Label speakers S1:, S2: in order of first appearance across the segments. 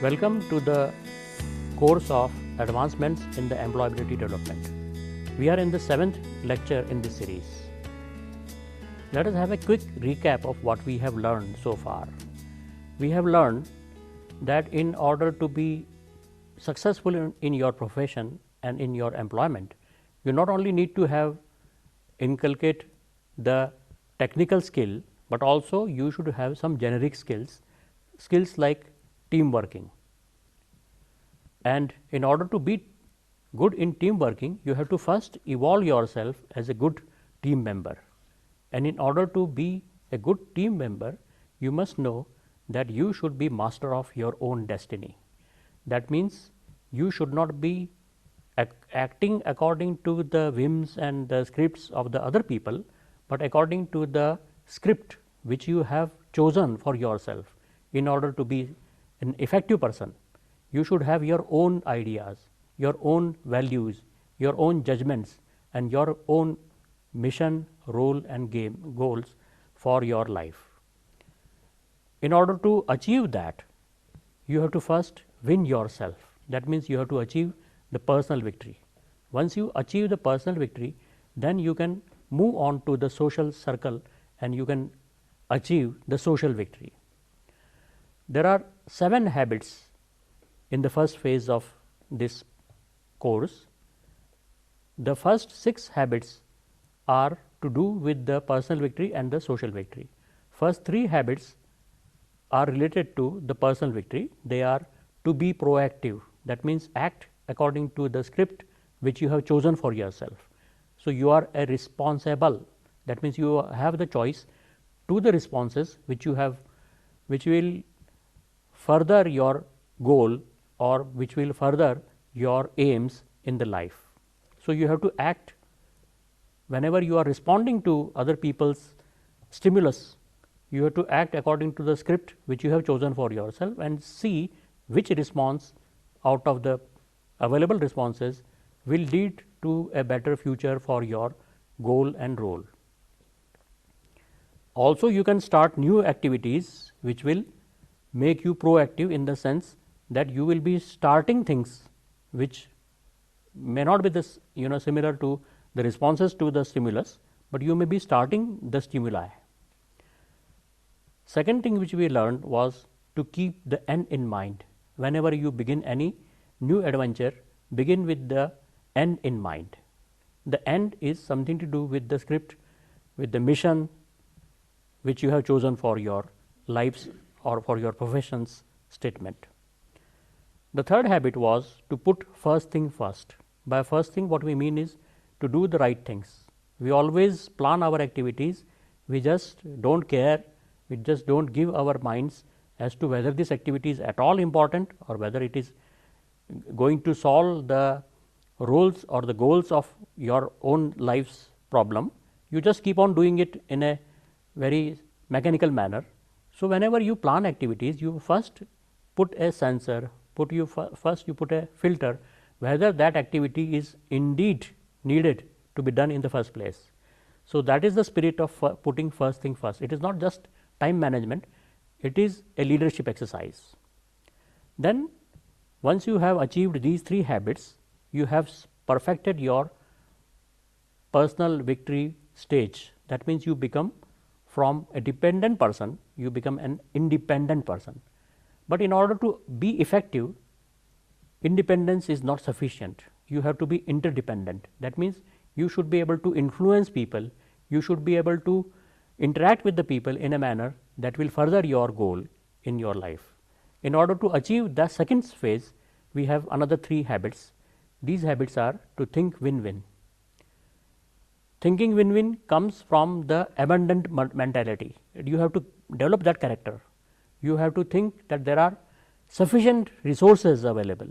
S1: Welcome to the course of Advancements in the Employability Development. We are in the 7th lecture in this series. Let us have a quick recap of what we have learned so far. We have learned that in order to be successful in your profession and in your employment, you not only need to have inculcate the technical skill, but also you should have some generic skills like team working. And in order to be good in team working, you have to first evolve yourself as a good team member. And in order to be a good team member, you must know that you should be master of your own destiny. That means you should not be acting according to the whims and the scripts of the other people, but according to the script which you have chosen for yourself. In order to be an effective person, you should have your own ideas, your own values, your own judgments, and your own mission, role, and goals for your life. In order to achieve that, you have to first win yourself. That means you have to achieve the personal victory. Once you achieve the personal victory, then you can move on to the social circle and you can achieve the social victory. There are 7 habits in the first phase of this course. The first 6 habits are to do with the personal victory and the social victory. First 3 habits are related to the personal victory. They are to be proactive. That means act according to the script which you have chosen for yourself. So you are a responsible. That means you have the choice to the responses which you have, which will further your goal or which will further your aims in the life. So you have to act whenever you are responding to other people's stimulus. You have to act according to the script which you have chosen for yourself and see which response out of the available responses will lead to a better future for your goal and role. Also, you can start new activities which will make you proactive in the sense that you will be starting things which may not be this similar to the responses to the stimulus, but you may be starting the stimuli. Second thing which we learned was to keep the end in mind. Whenever you begin any new adventure, begin with the end in mind. The end is something to do with the script, with the mission which you have chosen for your lives or for your profession's statement. The third habit was to put first thing first. By first thing, what we mean is to do the right things. We always plan our activities, we just don't care, we just don't give our minds as to whether this activity is at all important or whether it is going to solve the roles or the goals of your own life's problem. You just keep on doing it in a very mechanical manner. So whenever you plan activities, you first put a sensor, first you put a filter whether that activity is indeed needed to be done in the first place. So that is the spirit of putting first thing first. It is not just time management, it is a leadership exercise. Then once you have achieved these 3 habits, you have perfected your personal victory stage. That means you become from a dependent person, you become an independent person. But in order to be effective, independence is not sufficient. You have to be interdependent. That means you should be able to influence people, you should be able to interact with the people in a manner that will further your goal in your life. In order to achieve the second phase, we have another 3 habits. These habits are to think win-win. Thinking win-win comes from the abundant mentality. You have to develop that character. You have to think that there are sufficient resources available.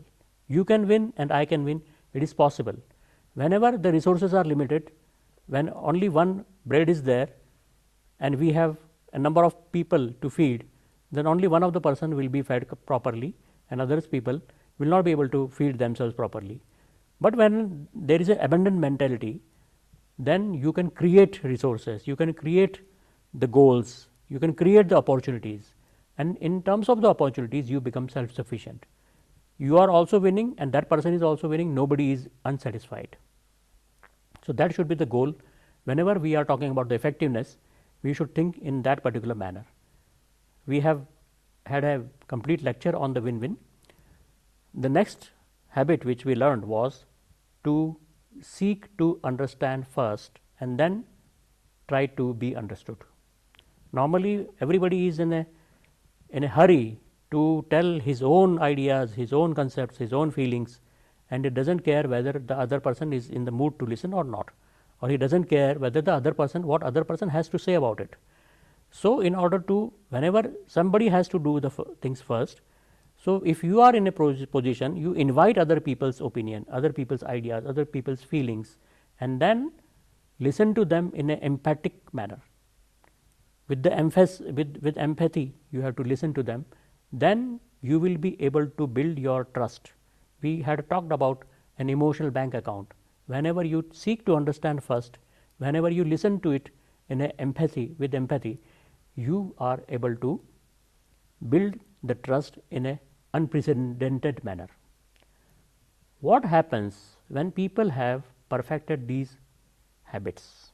S1: You can win and I can win. It is possible. Whenever the resources are limited, when only one bread is there and we have a number of people to feed, then only one of the person will be fed properly and others people will not be able to feed themselves properly. But when there is an abundant mentality, then you can create resources, you can create the goals, you can create the opportunities, And in terms of the opportunities, you become self-sufficient. You are also winning and that person is also winning, nobody is unsatisfied. So, that should be the goal. Whenever we are talking about the effectiveness, we should think in that particular manner. We have had a complete lecture on the win-win. The next habit which we learned was to seek to understand first and then try to be understood. Normally, everybody is in a hurry to tell his own ideas, his own concepts, his own feelings, and it doesn't care whether the other person is in the mood to listen or not, or he doesn't care whether the other person, what other person has to say about it. So, in order to, whenever somebody has to do the things first, so if you are in a position, you invite other people's opinion, other people's ideas, other people's feelings, and then listen to them in an emphatic manner. With the with empathy, you have to listen to them, then you will be able to build your trust. We had talked about an emotional bank account. Whenever you seek to understand first, whenever you listen to it in a empathy, with empathy, you are able to build the trust in a unprecedented manner. What happens when people have perfected these habits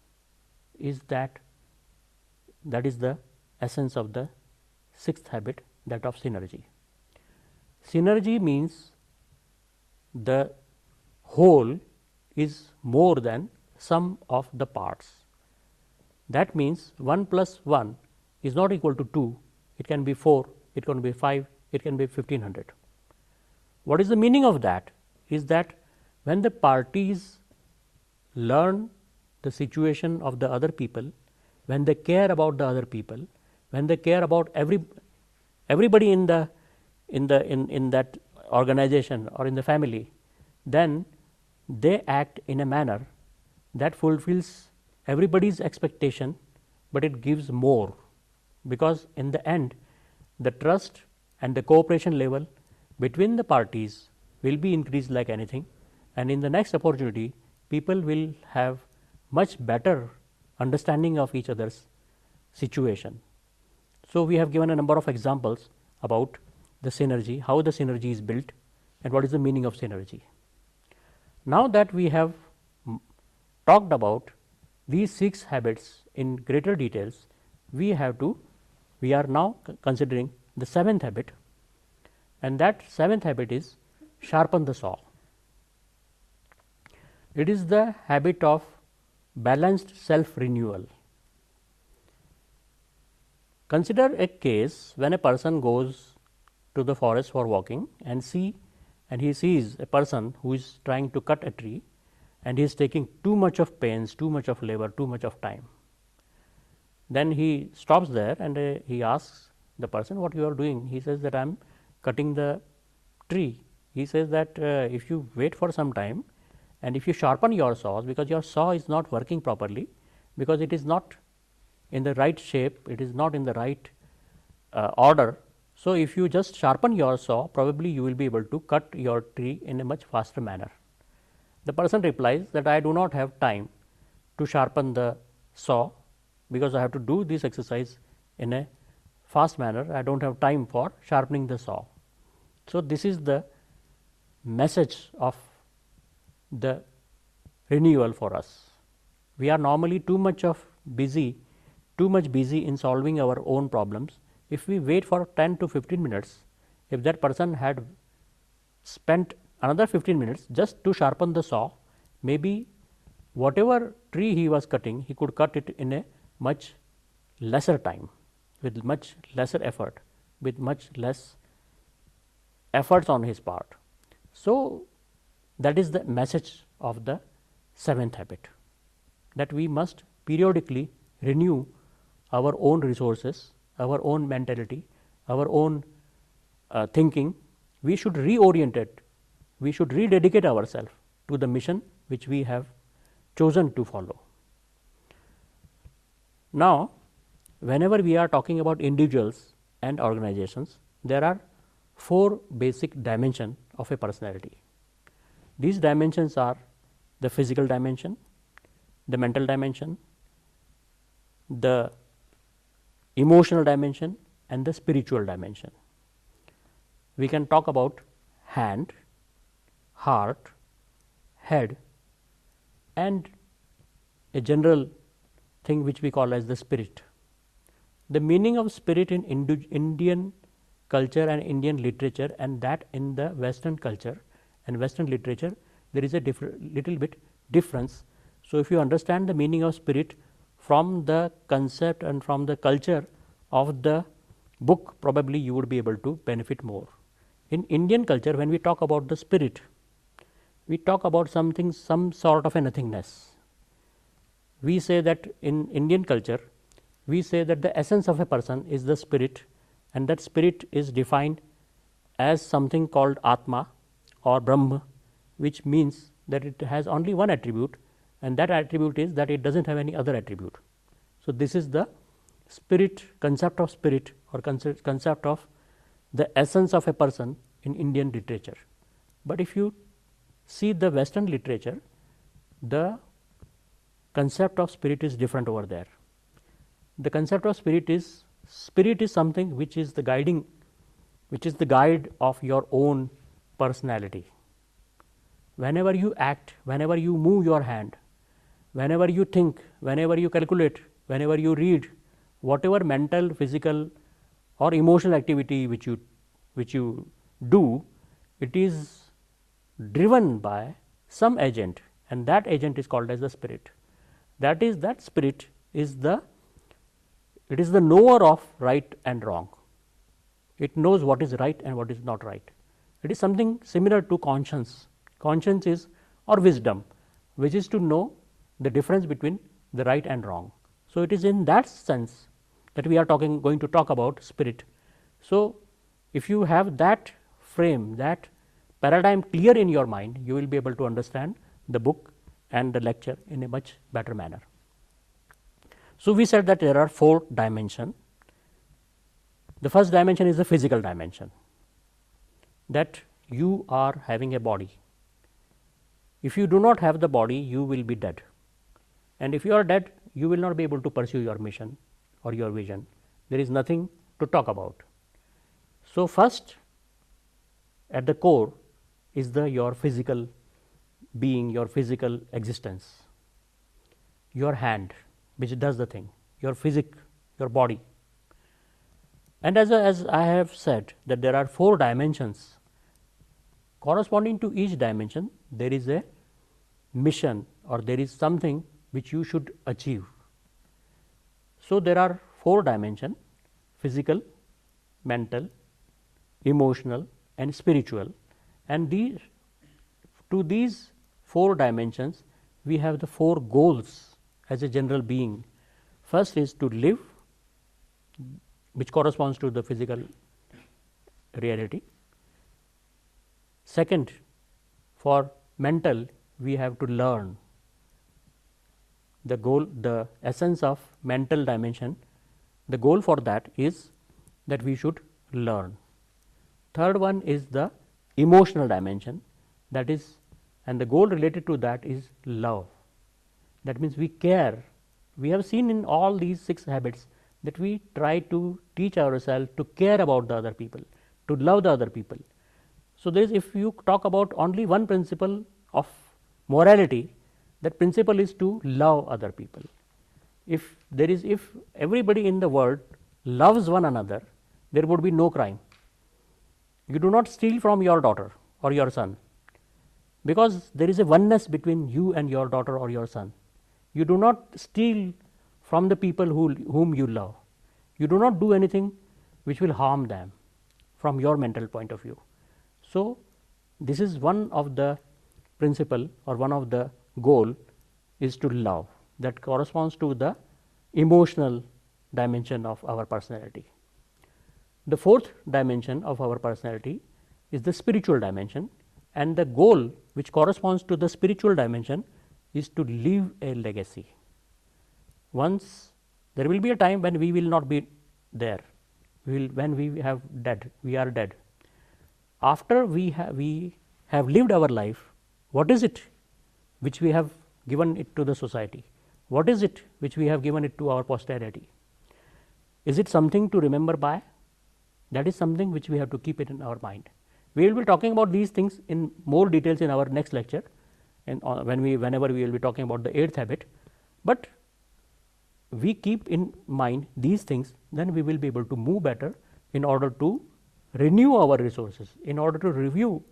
S1: is that is the essence of the sixth habit, that of synergy. Synergy means the whole is more than sum of the parts. That means 1 plus 1 is not equal to 2, it can be 4, it can be 5, it can be 1500. What is the meaning of that? Is that when the parties learn the situation of the other people, when they care about the other people, when they care about everybody in that organization or in the family, then they act in a manner that fulfills everybody's expectation, but it gives more, because in the end the trust and the cooperation level between the parties will be increased like anything, and in the next opportunity people will have much better understanding of each other's situation. So, we have given a number of examples about the synergy, how the synergy is built and what is the meaning of synergy. Now that we have talked about these 6 habits in greater details, we are now considering the 7th habit, and that 7th habit is sharpen the saw. It is the habit of balanced self renewal. Consider a case when a person goes to the forest for walking and he sees a person who is trying to cut a tree and he is taking too much of pains, too much of labor, too much of time. Then he stops there and he asks the person, what you are doing? He says that I am cutting the tree. He says that if you wait for some time and if you sharpen your saws, because your saw is not working properly, because it is not in the right shape, it is not in the right order. So, if you just sharpen your saw, probably you will be able to cut your tree in a much faster manner. The person replies that I do not have time to sharpen the saw, because I have to do this exercise in a fast manner. I do not have time for sharpening the saw. So, this is the message of the renewal for us. We are normally too much busy in solving our own problems. If we wait for 10 to 15 minutes, if that person had spent another 15 minutes just to sharpen the saw, maybe whatever tree he was cutting, he could cut it in a much lesser time, with much lesser effort, with much less efforts on his part. So, that is the message of the 7th habit, that we must periodically renew our own resources, our own mentality, our own thinking. We should reorient it, we should rededicate ourselves to the mission which we have chosen to follow. Now, whenever we are talking about individuals and organizations, there are 4 basic dimensions of a personality. These dimensions are the physical dimension, the mental dimension, the emotional dimension and the spiritual dimension. We can talk about hand, heart, head, and a general thing which we call as the spirit. The meaning of spirit in Indian culture and Indian literature, and that in the Western culture and Western literature, there is a little bit difference. So, if you understand the meaning of spirit from the concept and from the culture of the book, probably you would be able to benefit more. In Indian culture, when we talk about the spirit, we talk about something, some sort of a nothingness. We say that in Indian culture, we say that the essence of a person is the spirit, and that spirit is defined as something called Atma or Brahma, which means that it has only one attribute, and that attribute is that it does not have any other attribute. So, this is the spirit, concept of spirit or concept of the essence of a person in Indian literature. But if you see the Western literature, the concept of spirit is different over there. The concept of spirit is something which is the guiding, which is the guide of your own personality. Whenever you act, whenever you move your hand, whenever you think, whenever you calculate, whenever you read, whatever mental, physical or emotional activity which you do, it is driven by some agent, and that agent is called as the spirit. That is, that spirit is the knower of right and wrong. It knows what is right and what is not right. It is something similar to conscience. Conscience is, or wisdom, which is to know the difference between the right and wrong. So, it is in that sense that we are going to talk about spirit. So, if you have that frame, that paradigm clear in your mind, you will be able to understand the book and the lecture in a much better manner. So, we said that there are 4 dimensions. The first dimension is the physical dimension, that you are having a body. If you do not have the body, you will be dead, and if you are dead, you will not be able to pursue your mission or your vision. There is nothing to talk about. So, first at the core is your physical being, your physical existence, your hand which does the thing, your physique, your body. And as I have said that there are 4 dimensions, corresponding to each dimension there is a mission or there is something which you should achieve. So, there are 4 dimensions: physical, mental, emotional and spiritual, and to these 4 dimensions we have the 4 goals as a general being. First is to live, which corresponds to the physical reality. Second, for mental, we have to learn. The goal, the essence of mental dimension, the goal for that is that we should learn. Third one is the emotional dimension, that is, and the goal related to that is love. That means we care. We have seen in all these 6 habits that we try to teach ourselves to care about the other people, to love the other people. So, there is, if you talk about only one principle of morality, that principle is to love other people. If everybody in the world loves one another, there would be no crime. You do not steal from your daughter or your son, because there is a oneness between you and your daughter or your son. You do not steal from the people whom you love. You do not do anything which will harm them from your mental point of view. So, this is one of the principle or one of the goal is to love, that corresponds to the emotional dimension of our personality. The 4th dimension of our personality is the spiritual dimension, and the goal which corresponds to the spiritual dimension is to leave a legacy. Once there will be a time when we will not be there, when we are dead. After we have lived our life, what is it which we have given it to the society? What is it which we have given it to our posterity? Is it something to remember by? That is something which we have to keep it in our mind. We will be talking about these things in more details in our next lecture, and whenever we will be talking about the 8th habit. But we keep in mind these things, then we will be able to move better in order to renew our resources, in order to review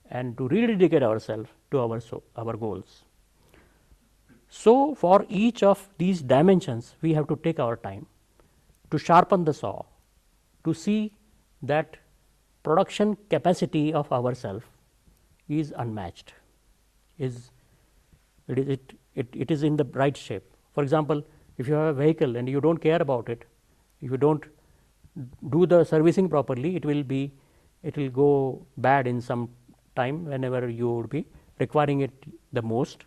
S1: and to rededicate ourselves to our goals. So, for each of these dimensions, we have to take our time to sharpen the saw, to see that production capacity of ourself is unmatched, it is in the right shape. For example, if you have a vehicle and you don't care about it, if you don't do the servicing properly, it will go bad in some time whenever you would be requiring it the most.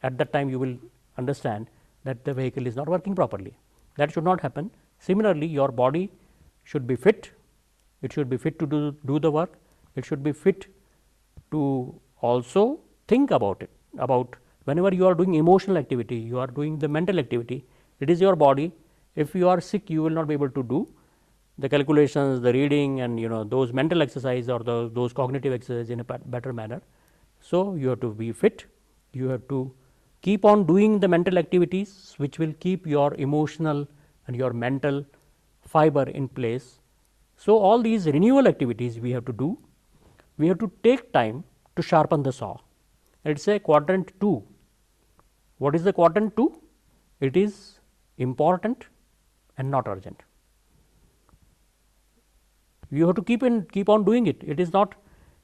S1: At that time you will understand that the vehicle is not working properly. That should not happen. Similarly, your body should be fit, it should be fit to do the work, it should be fit to also think about it, about whenever you are doing emotional activity, you are doing the mental activity, it is your body. If you are sick, you will not be able to do the calculations, the reading, and those mental exercise or those cognitive exercise in a better manner. So, you have to be fit, you have to keep on doing the mental activities which will keep your emotional and your mental fiber in place. So, all these renewal activities we have to do, we have to take time to sharpen the saw. Let us say quadrant 2. What is the quadrant 2? It is important and not urgent. You have to keep on doing it. It is not,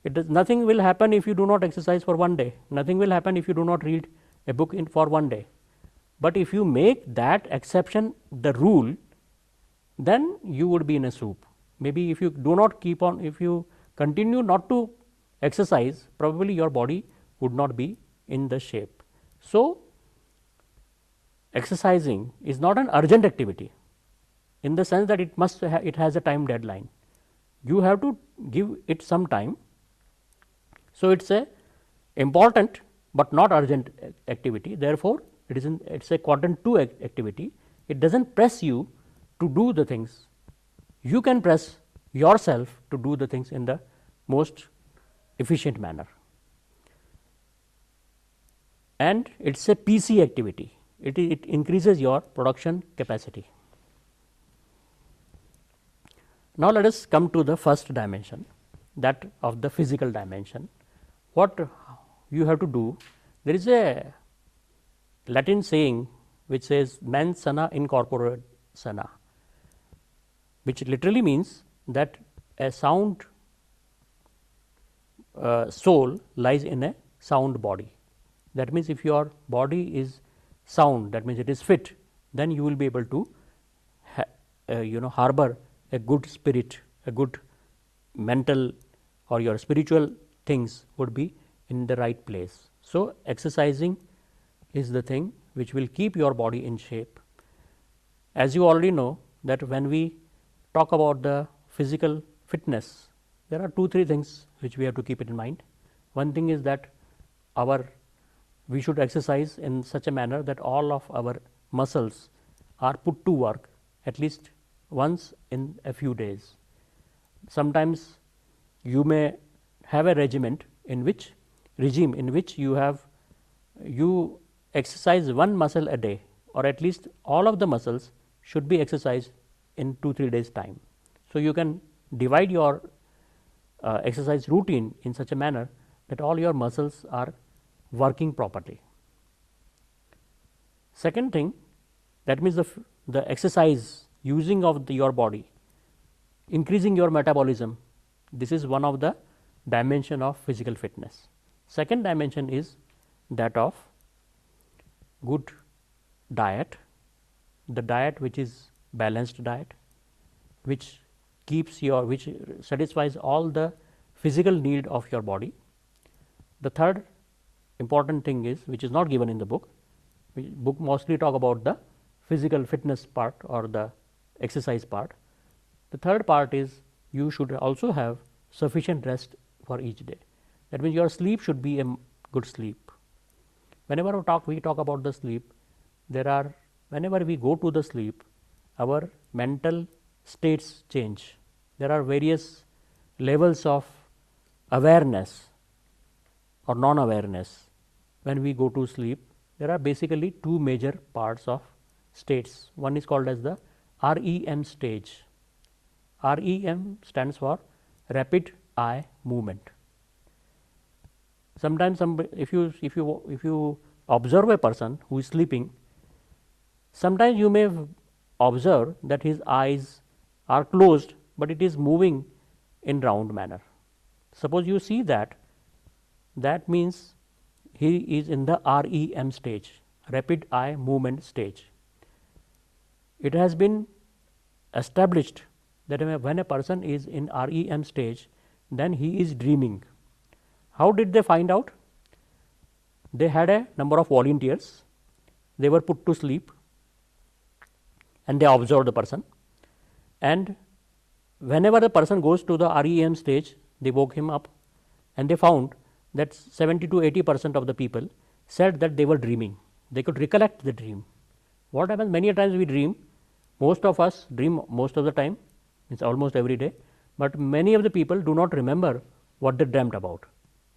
S1: nothing will happen if you do not exercise for one day. Nothing will happen if you do not read a book for one day. But if you make that exception the rule, then you would be in a soup. Maybe if you do not keep on, if you continue not to exercise, probably your body would not be in the shape. So, exercising is not an urgent activity in the sense that it has a time deadline. You have to give it some time. So, it is a important but not urgent activity. Therefore, it's a quadrant 2 activity. It does not press you to do the things. You can press yourself to do the things in the most efficient manner. And it is a PC activity. It increases your production capacity. Now, let us come to the first dimension, that of the physical dimension. What you have to do, there is a Latin saying which says mens sana in corpore sana, which literally means that a sound soul lies in a sound body. That means, if your body is sound, that means it is fit, then you will be able to harbor a good spirit, a good mental or your spiritual things would be in the right place. So, exercising is the thing which will keep your body in shape. As you already know that when we talk about the physical fitness, there are 2-3 things which we have to keep it in mind. One thing is that we should exercise in such a manner that all of our muscles are put to work at least once in a few days. Sometimes you may have a regime in which you exercise one muscle a day, or at least all of the muscles should be exercised in 2-3 days time. So, you can divide your exercise routine in such a manner that all your muscles are working properly. Second thing, that means the exercise using of your body, increasing your metabolism, this is one of the dimension of physical fitness. Second dimension is that of good diet, the diet which is balanced diet, which satisfies all the physical need of your body. The third important thing is, which is not given in the book mostly talk about the physical fitness part or the exercise part. The third part is you should also have sufficient rest for each day. That means your sleep should be a good sleep. Whenever we talk about the sleep, whenever we go to the sleep, our mental states change. there are various levels of awareness or non-awareness. When we go to sleep, there are basically two major parts of states. One is called as the REM stage. REM stands for rapid eye movement. Sometimes if you observe a person who is sleeping, sometimes you may observe that his eyes are closed, but it is moving in round manner. Suppose you see that, that means he is in the REM stage, rapid eye movement stage. It has been established that when a person is in REM stage, then he is dreaming. How did they find out? They had a number of volunteers, they were put to sleep and they observed the person, and whenever the person goes to the REM stage, they woke him up and they found that 70 to 80% of the people said that they were dreaming. They could recollect the dream. What happens, many times we dream, most of us dream most of the time, it's almost every day, but many of the people do not remember what they dreamt about.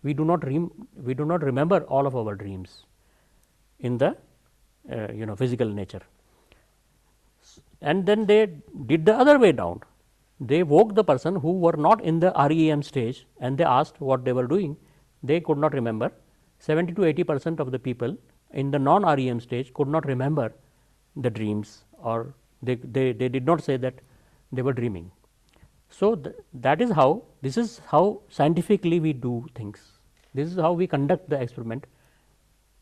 S1: We do not remember all of our dreams in the physical nature. And then they did the other way down. They woke the person who were not in the REM stage and they asked what they were doing. They could not remember. 70 to 80% of the people in the non-REM stage could not remember the dreams, or they did not say that they were dreaming. So, this is how scientifically we do things. This is how we conduct the experiment.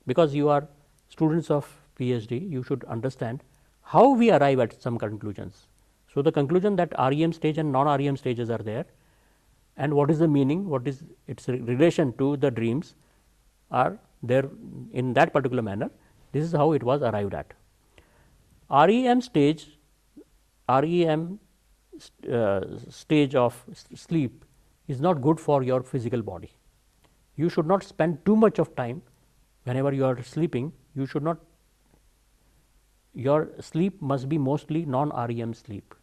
S1: Because you are students of PhD, you should understand how we arrive at some conclusions. So, the conclusion that REM stage and non-REM stages are there, and what is the meaning, what is its relation to the dreams are there in that particular manner. This is how it was arrived at. REM stage of sleep is not good for your physical body. You should not spend too much of time whenever you are sleeping. You should not, your sleep must be mostly non-REM sleep.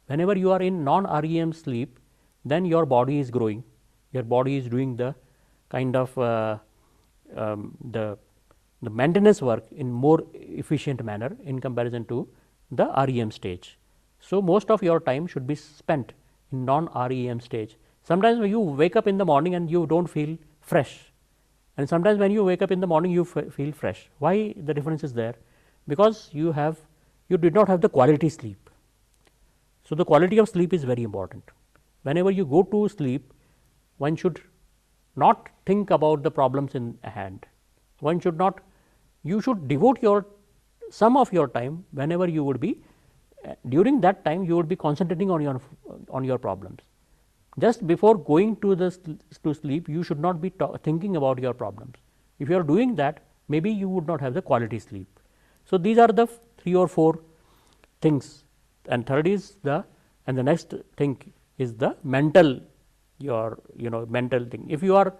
S1: Whenever you are in non-REM sleep, then your body is growing, your body is doing the kind of the maintenance work in more efficient manner in comparison to the REM stage. So, most of your time should be spent in non-REM stage. Sometimes when you wake up in the morning and you do not feel fresh, and sometimes when you wake up in the morning you feel fresh. Why the difference is there? Because you did not have the quality sleep. So, the quality of sleep is very important. Whenever you go to sleep, one should not think about the problems in hand. One should not, you should devote some of your time whenever you would be, during that time you would be concentrating on your problems. Just before going to sleep, you should not be thinking about your problems. If you are doing that, maybe you would not have the quality sleep. So, these are the 3 or 4 things, and third is the next thing is the mental, mental thing. If you are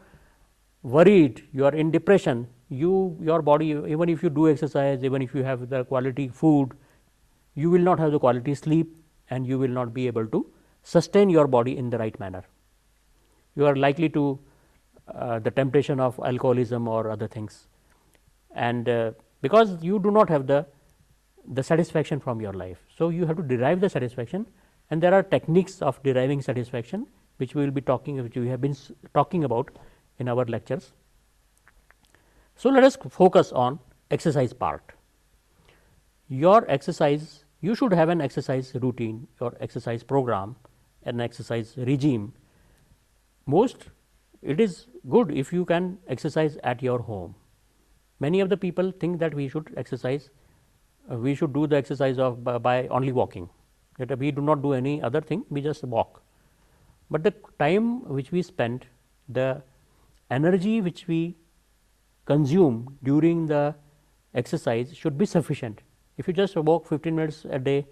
S1: worried, you are in depression, your body, even if you do exercise, even if you have the quality food, you will not have the quality sleep and you will not be able to sustain your body in the right manner. You are likely to the temptation of alcoholism or other things, and because you do not have the satisfaction from your life. So, you have to derive the satisfaction, and there are techniques of deriving satisfaction which we will be which we have been talking about in our lectures. So, let us focus on exercise part. Your exercise, you should have an exercise routine, your exercise program, an exercise regime. It is good if you can exercise at your home. Many of the people think that we should exercise, we should do the exercise by only walking, that we do not do any other thing, we just walk. But the time which we spend, the energy which we consume during the exercise should be sufficient. If you just walk 15 minutes a day,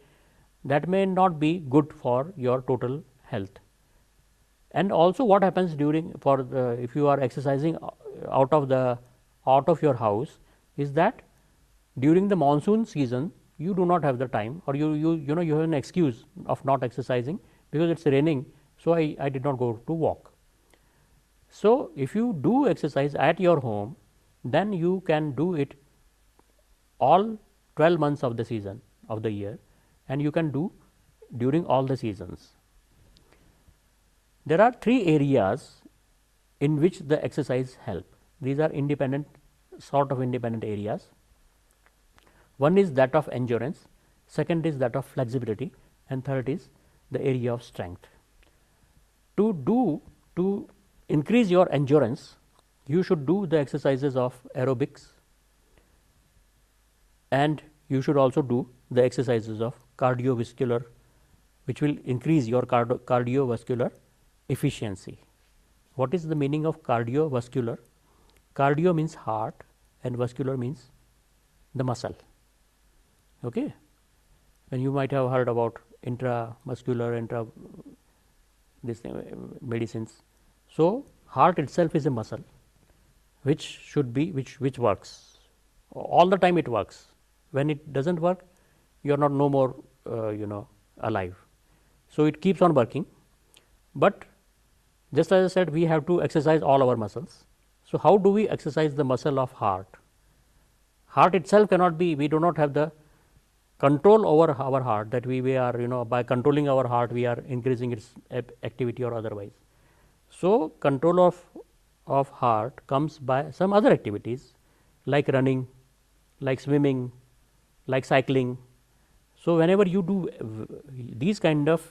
S1: that may not be good for your total health. And also what happens if you are exercising out of your house, is that during the monsoon season you do not have the time, or you have an excuse of not exercising because it is raining So, I did not go to walk. So, if you do exercise at your home, then you can do it all 12 months of the season of the year, and you can do during all the seasons. There are 3 areas in which the exercise help. These are independent areas. One is that of endurance, second is that of flexibility, and third is the area of strength. To increase your endurance, you should do the exercises of aerobics, and you should also do the exercises of cardiovascular, which will increase your cardiovascular efficiency. What is the meaning of cardiovascular? Cardio means heart and vascular means the muscle. Okay. And you might have heard about intramuscular, medicines. So, heart itself is a muscle which should be which works all the time. It works. When it does not work, you are not no more alive. So, it keeps on working, but just as I said, we have to exercise all our muscles. So, how do we exercise the muscle of heart? Heart itself cannot be, we do not have the control over our heart, that we are by controlling our heart we are increasing its activity or otherwise. So, control of heart comes by some other activities like running, like swimming, like cycling. So, whenever you do these kind of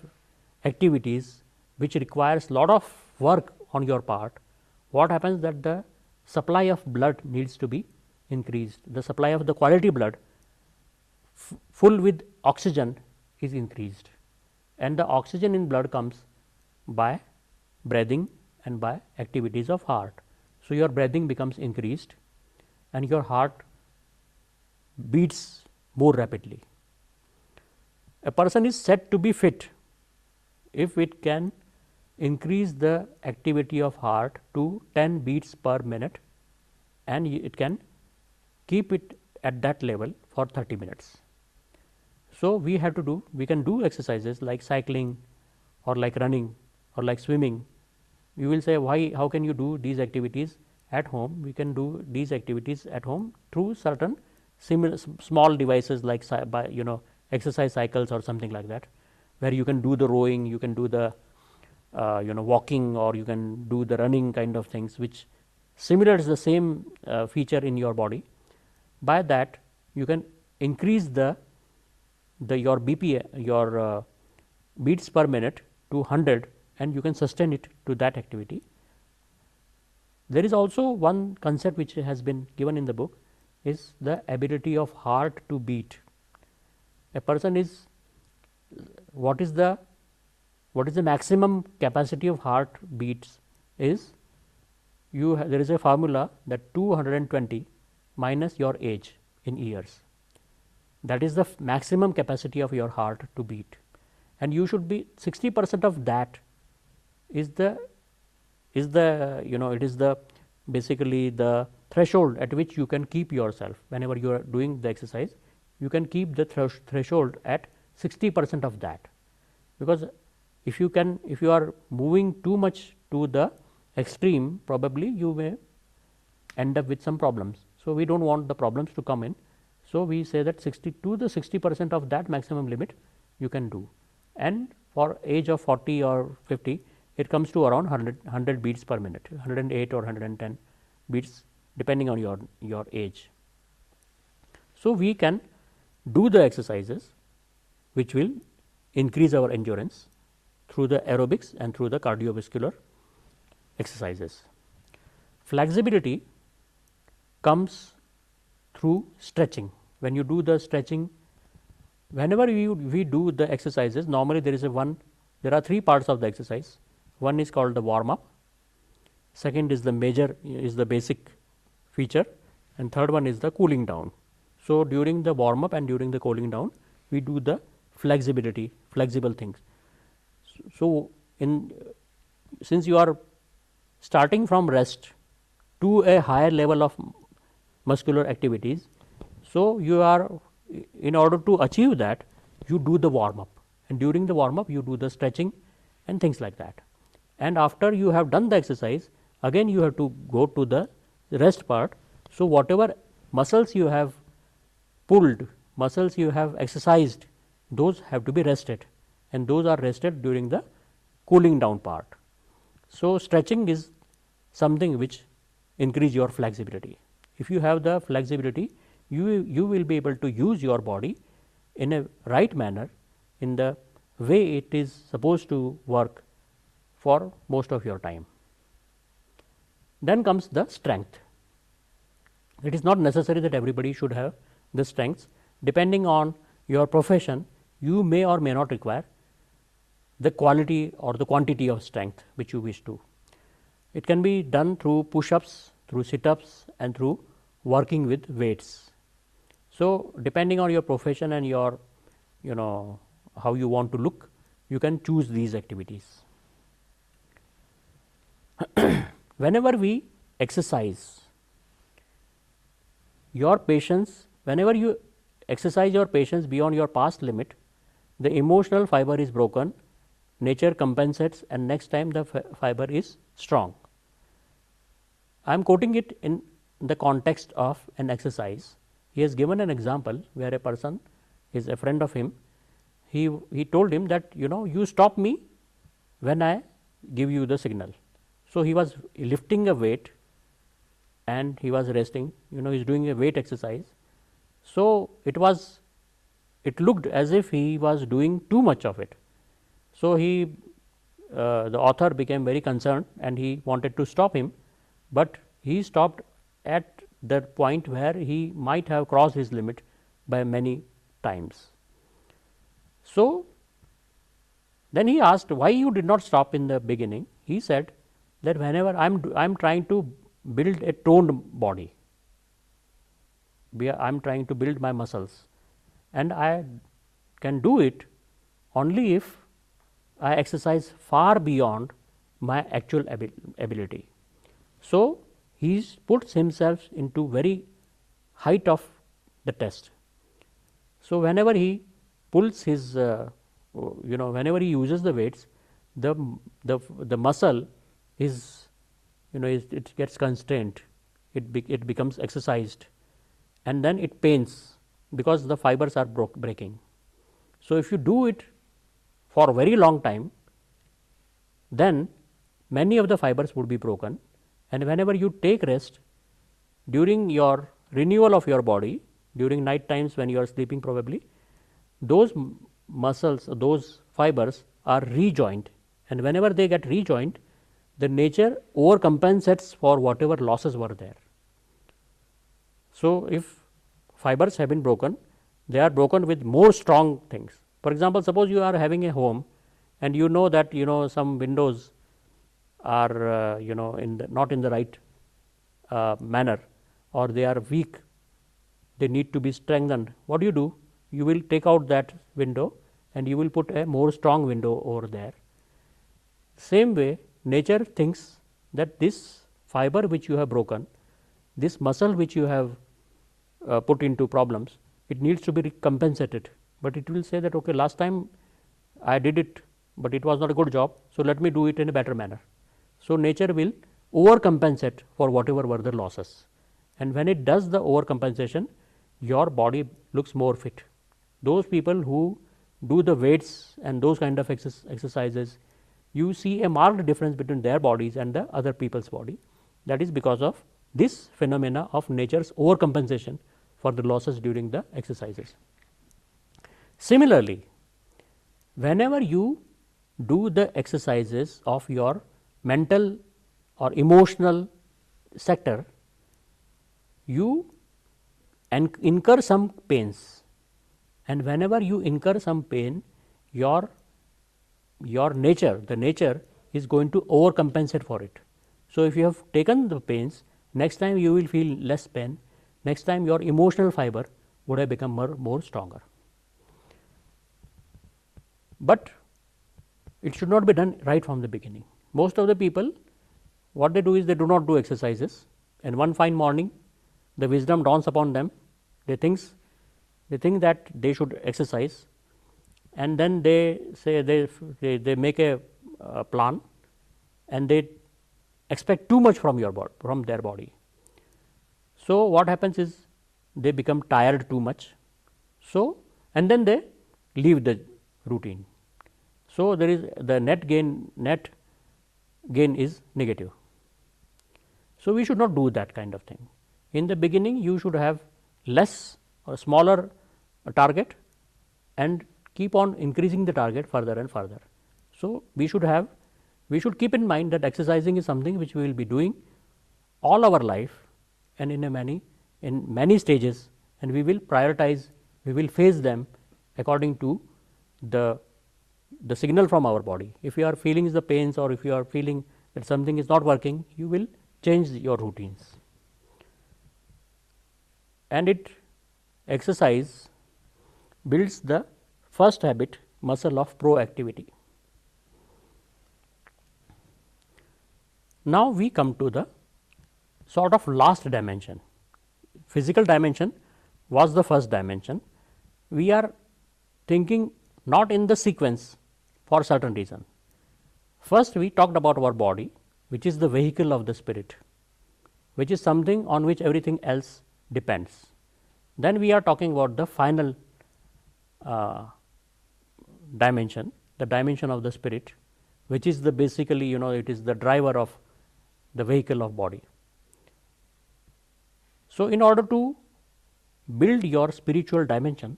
S1: activities which requires lot of work on your part, what happens that the supply of blood needs to be increased. The supply of the quality blood full with oxygen is increased, and the oxygen in blood comes by breathing and by activities of heart. So, your breathing becomes increased and your heart beats more rapidly. A person is said to be fit if it can increase the activity of heart to 10 beats per minute, and it can keep it at that level for 30 minutes. So, we can do exercises like cycling or like running or like swimming. You will say, why, how can you do these activities at home? We can do these activities at home through certain small devices like exercise cycles or something like that, where you can do the rowing, you can do the walking, or you can do the running kind of things, which simulates the same feature in your body. By that you can increase your BP, your beats per minute to 100, and you can sustain it to that activity. There is also one concept which has been given in the book, is the ability of heart to beat. A person is, what is the maximum capacity of heart beats is, there is a formula that 220 minus your age in years, that is the maximum capacity of your heart to beat, and you should be 60% of that is the it is the basically the threshold at which you can keep yourself. Whenever you are doing the exercise, you can keep the threshold at 60% of that, because if you are moving too much to the extreme, probably you may end up with some problems. So, we do not want the problems to come in. So, we say that 60% of that maximum limit you can do, and for age of 40 or 50, it comes to around 100 beats per minute, 108 or 110 beats depending on your age. So, we can do the exercises which will increase our endurance through the aerobics and through the cardiovascular exercises. Flexibility comes through stretching. When you do the stretching, whenever we do the exercises, normally there are 3 parts of the exercise. One is called the warm up, second is the basic feature, and third one is the cooling down. So, during the warm up and during the cooling down, we do the flexible things. So, since you are starting from rest to a higher level of muscular activities, so you are, in order to achieve that, you do the warm up, and during the warm up you do the stretching and things like that. And after you have done the exercise, again you have to go to the rest part. So, whatever muscles you have pulled, muscles you have exercised, those have to be rested, and those are rested during the cooling down part. So, stretching is something which increase your flexibility. If you have the flexibility, you will be able to use your body in a right manner, in the way it is supposed to work for most of your time. Then comes the strength. It is not necessary that everybody should have the strengths. Depending on your profession, you may or may not require the quality or the quantity of strength which you wish to. It can be done through push-ups, through sit-ups, and through working with weights. So, depending on your profession and your how you want to look, you can choose these activities. Whenever we exercise, your patience, whenever you exercise your patience beyond your past limit, the emotional fiber is broken, nature compensates, and next time the fiber is strong. I am quoting it in the context of an exercise. He has given an example where a person is a friend of him. He told him that you stop me when I give you the signal. So, he was lifting a weight and he was resting, he is doing a weight exercise. So, it looked as if he was doing too much of it. So, the author became very concerned and he wanted to stop him, but he stopped at the point where he might have crossed his limit by many times. So, then he asked why you did not stop in the beginning. He said that whenever I am trying to build a toned body, I am trying to build my muscles, and I can do it only if I exercise far beyond my actual ability. So, he puts himself into very height of the test. So, whenever he pulls his whenever he uses the weights, the muscle is it gets constrained, it becomes exercised, and then it pains because the fibers are breaking. So, if you do it for a very long time, then many of the fibers would be broken, and whenever you take rest during your renewal of your body, during night times when you are sleeping probably, those muscles, those fibers are rejoined, and whenever they get rejoined, the nature overcompensates for whatever losses were there. So, if fibers have been broken, they are broken with more strong things. For example, suppose you are having a home and you know that some windows are not in the right manner, or they are weak, they need to be strengthened. What do? You will take out that window and you will put a more strong window over there. Same way, nature thinks that this fiber which you have broken, this muscle which you have put into problems, it needs to be compensated, but it will say that okay, last time I did it, but it was not a good job, so let me do it in a better manner. So, nature will overcompensate for whatever were the losses, and when it does the overcompensation, your body looks more fit. Those people who do the weights and those kind of exercises, you see a marked difference between their bodies and the other people's body. That is because of this phenomena of nature's overcompensation for the losses during the exercises. Similarly, whenever you do the exercises of your mental or emotional sector, you incur some pains, and whenever you incur some pain, your nature, the nature is going to overcompensate for it. So, if you have taken the pains, next time you will feel less pain, next time your emotional fiber would have become more stronger. But it should not be done right from the beginning. Most of the people, what they do is they do not do exercises, and one fine morning the wisdom dawns upon them. They think that they should exercise, and then they say they make a plan, and they expect too much from from their body. So what happens is they become tired too much. So and then they leave the routine. So there is the net gain is negative. So we should not do that kind of thing. In the beginning, you should have less or smaller target and keep on increasing the target further and further. So we should keep in mind that exercising is something which we will be doing all our life and in many stages, and we will prioritize, we will phase them according to the signal from our body. If you are feeling the pains or if you are feeling that something is not working, you will change your routines. And exercise builds the first habit, muscle of proactivity. Now we come to the sort of last dimension. Physical dimension was the first dimension. We are thinking not in the sequence for certain reason. First we talked about our body, which is the vehicle of the spirit, which is something on which everything else depends. Then we are talking about the final dimension, the dimension of the spirit, which is the basically it is the driver of the vehicle of body. So in order to build your spiritual dimension,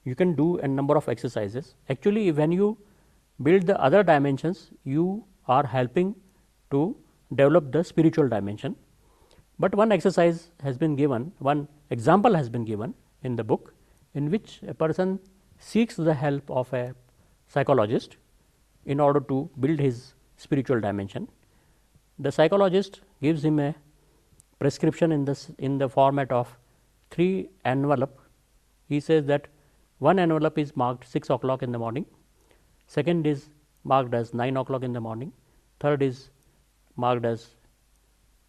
S1: you can do a number of exercises. Actually, when you build the other dimensions, you are helping to develop the spiritual dimension. But one exercise has been given, one example has been given in the book, in which a person seeks the help of a psychologist in order to build his spiritual dimension. The psychologist gives him a prescription in the format of 3 envelope. He says that one envelope is marked 6 o'clock in the morning, second is marked as 9 o'clock in the morning, third is marked as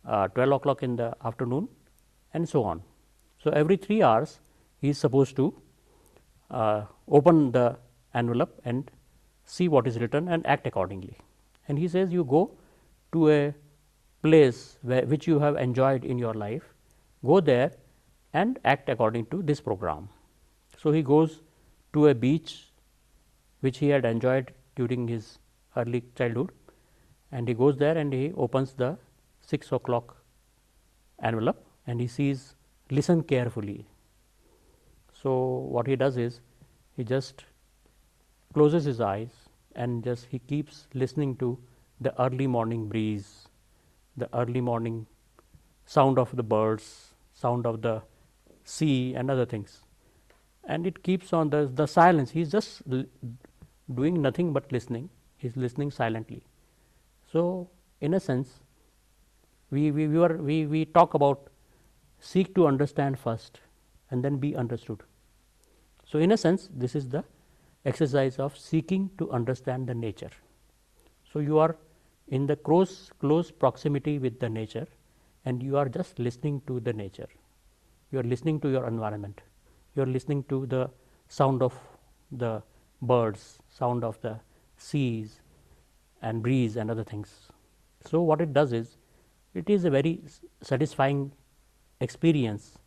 S1: 12 o'clock in the afternoon, and so on. So every 3 hours he is supposed to open the envelope and see what is written and act accordingly. And he says you go to a place which you have enjoyed in your life, go there and act according to this program. So he goes to a beach which he had enjoyed during his early childhood, and he goes there and he opens the 6 o'clock envelope and he sees, listen carefully. So what he does is he just closes his eyes and just he keeps listening to the early morning breeze, the early morning sound of the birds, sound of the sea and other things. And it keeps on the silence. He is just doing nothing but listening. He is listening silently. So in a sense, we talk about seek to understand first and then be understood. So in a sense, this is the exercise of seeking to understand the nature. So you are in the close proximity with the nature and you are just listening to the nature. You are listening to your environment. You are listening to the sound of the birds, sound of the seas and breeze and other things. So what it does is, it is a very satisfying experience.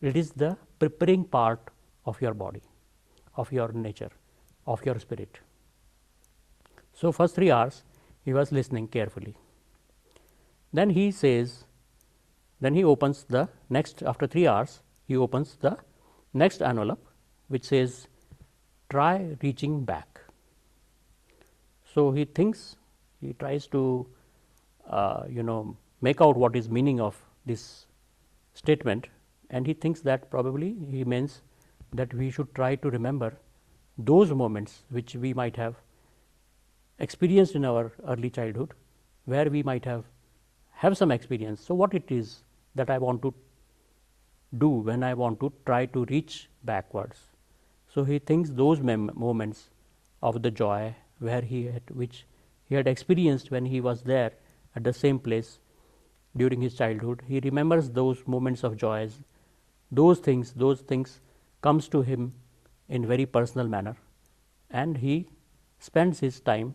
S1: It is the preparing part of your body, of your nature, of your spirit. So first 3 hours he was listening carefully. Then he says, then he opens the next, after 3 hours, he opens the next envelope which says, try reaching back. So he thinks, he tries to make out what is meaning of this statement, and he thinks that probably he means that we should try to remember those moments which we might have experienced in our early childhood, where we might have some experience. So what it is that I want to do when I want to try to reach backwards. So he thinks those moments of the joy which he had experienced when he was there at the same place during his childhood. He remembers those moments of joys, those things comes to him in very personal manner, and he spends his time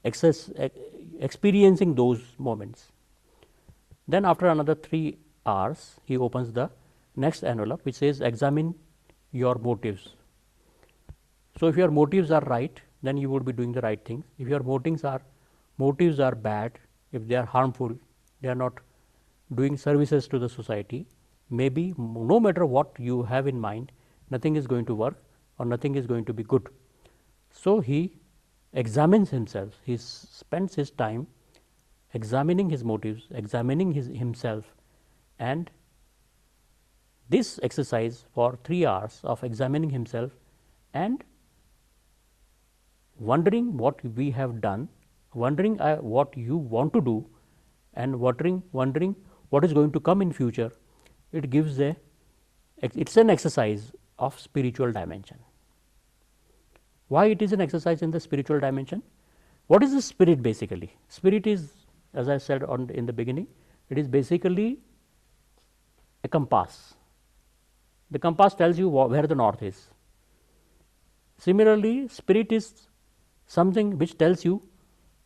S1: experiencing those moments. Then after another 3 hours, he opens the next envelope which says examine your motives. So, if your motives are right, then you would be doing the right things. If your motives are bad, if they are harmful, they are not doing services to the society, maybe no matter what you have in mind, nothing is going to work or nothing is going to be good. So, he examines himself, he spends his time examining his motives, examining himself, and this exercise for 3 hours of examining himself and wondering what we have done, wondering what you want to do, and wondering what is going to come in future, it gives it's an exercise of spiritual dimension. Why it is an exercise in the spiritual dimension? What is the spirit basically? Spirit is, as I said in the beginning, it is basically a compass. The compass tells you where the north is. Similarly, spirit is something which tells you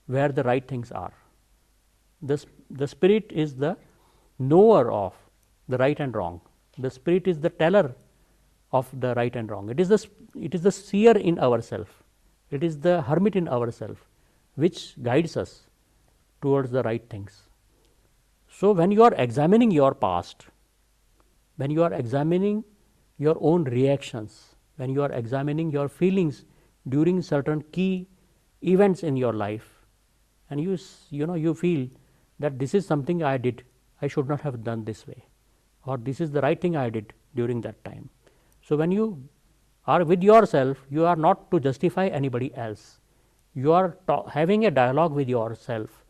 S1: where the right things are. The spirit is the knower of the right and wrong. The spirit is the teller of the right and wrong. It is the seer in ourself. It is the hermit in ourself which guides us towards the right things. So, when you are examining your past, when you are examining your own reactions, when you are examining your feelings during certain key events in your life, and you feel that this is something I did, I should not have done this way, or this is the right thing I did during that time. So, when you are with yourself, you are not to justify anybody else. You are having a dialogue with yourself,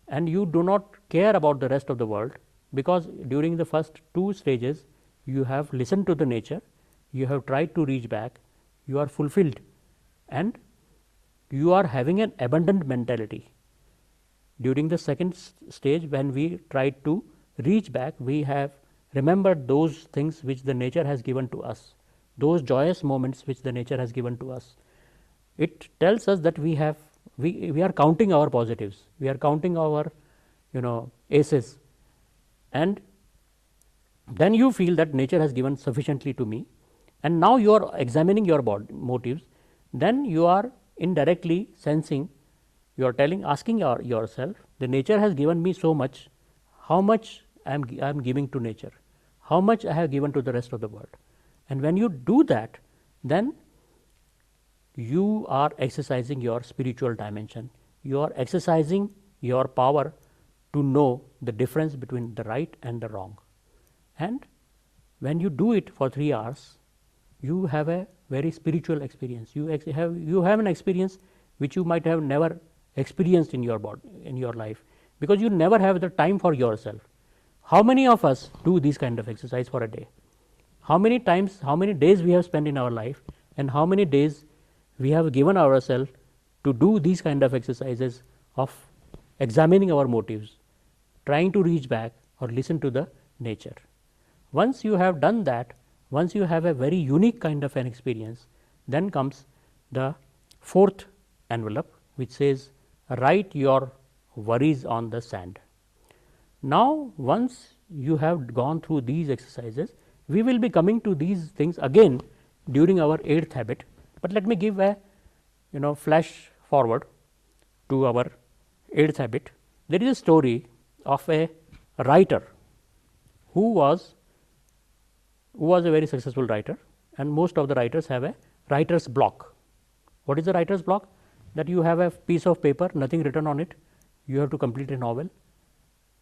S1: and you do not care about the rest of the world, because during the first 2 stages you have listened to the nature, you have tried to reach back, you are fulfilled, and you are having an abundant mentality. During the second stage, when we tried to reach back, we have remembered those things which the nature has given to us, those joyous moments which the nature has given to us. It tells us that we are counting our positives, we are counting our aces, and then you feel that nature has given sufficiently to me, and now you are examining your motives. Then you are indirectly sensing, you are asking yourself, the nature has given me so much, how much I am giving to nature, how much I have given to the rest of the world. And when you do that, then you are exercising your spiritual dimension, you are exercising your power to know the difference between the right and the wrong. And when you do it for 3 hours, you have a very spiritual experience. You have an experience which you might have never experienced in your life, because you never have the time for yourself. How many of us do this kind of exercise for a day? How many days we have spent in our life, and how many days we have given ourselves to do these kind of exercises of examining our motives, trying to reach back or listen to the nature. Once you have done that, once you have a very unique kind of an experience, then comes the 4th envelope which says write your worries on the sand. Now, once you have gone through these exercises, we will be coming to these things again during our 8th habit, but let me give a flash forward to our 8th habit. There is a story of a writer who was a very successful writer, and most of the writers have a writer's block. What is the writer's block? That you have a piece of paper, nothing written on it, you have to complete a novel,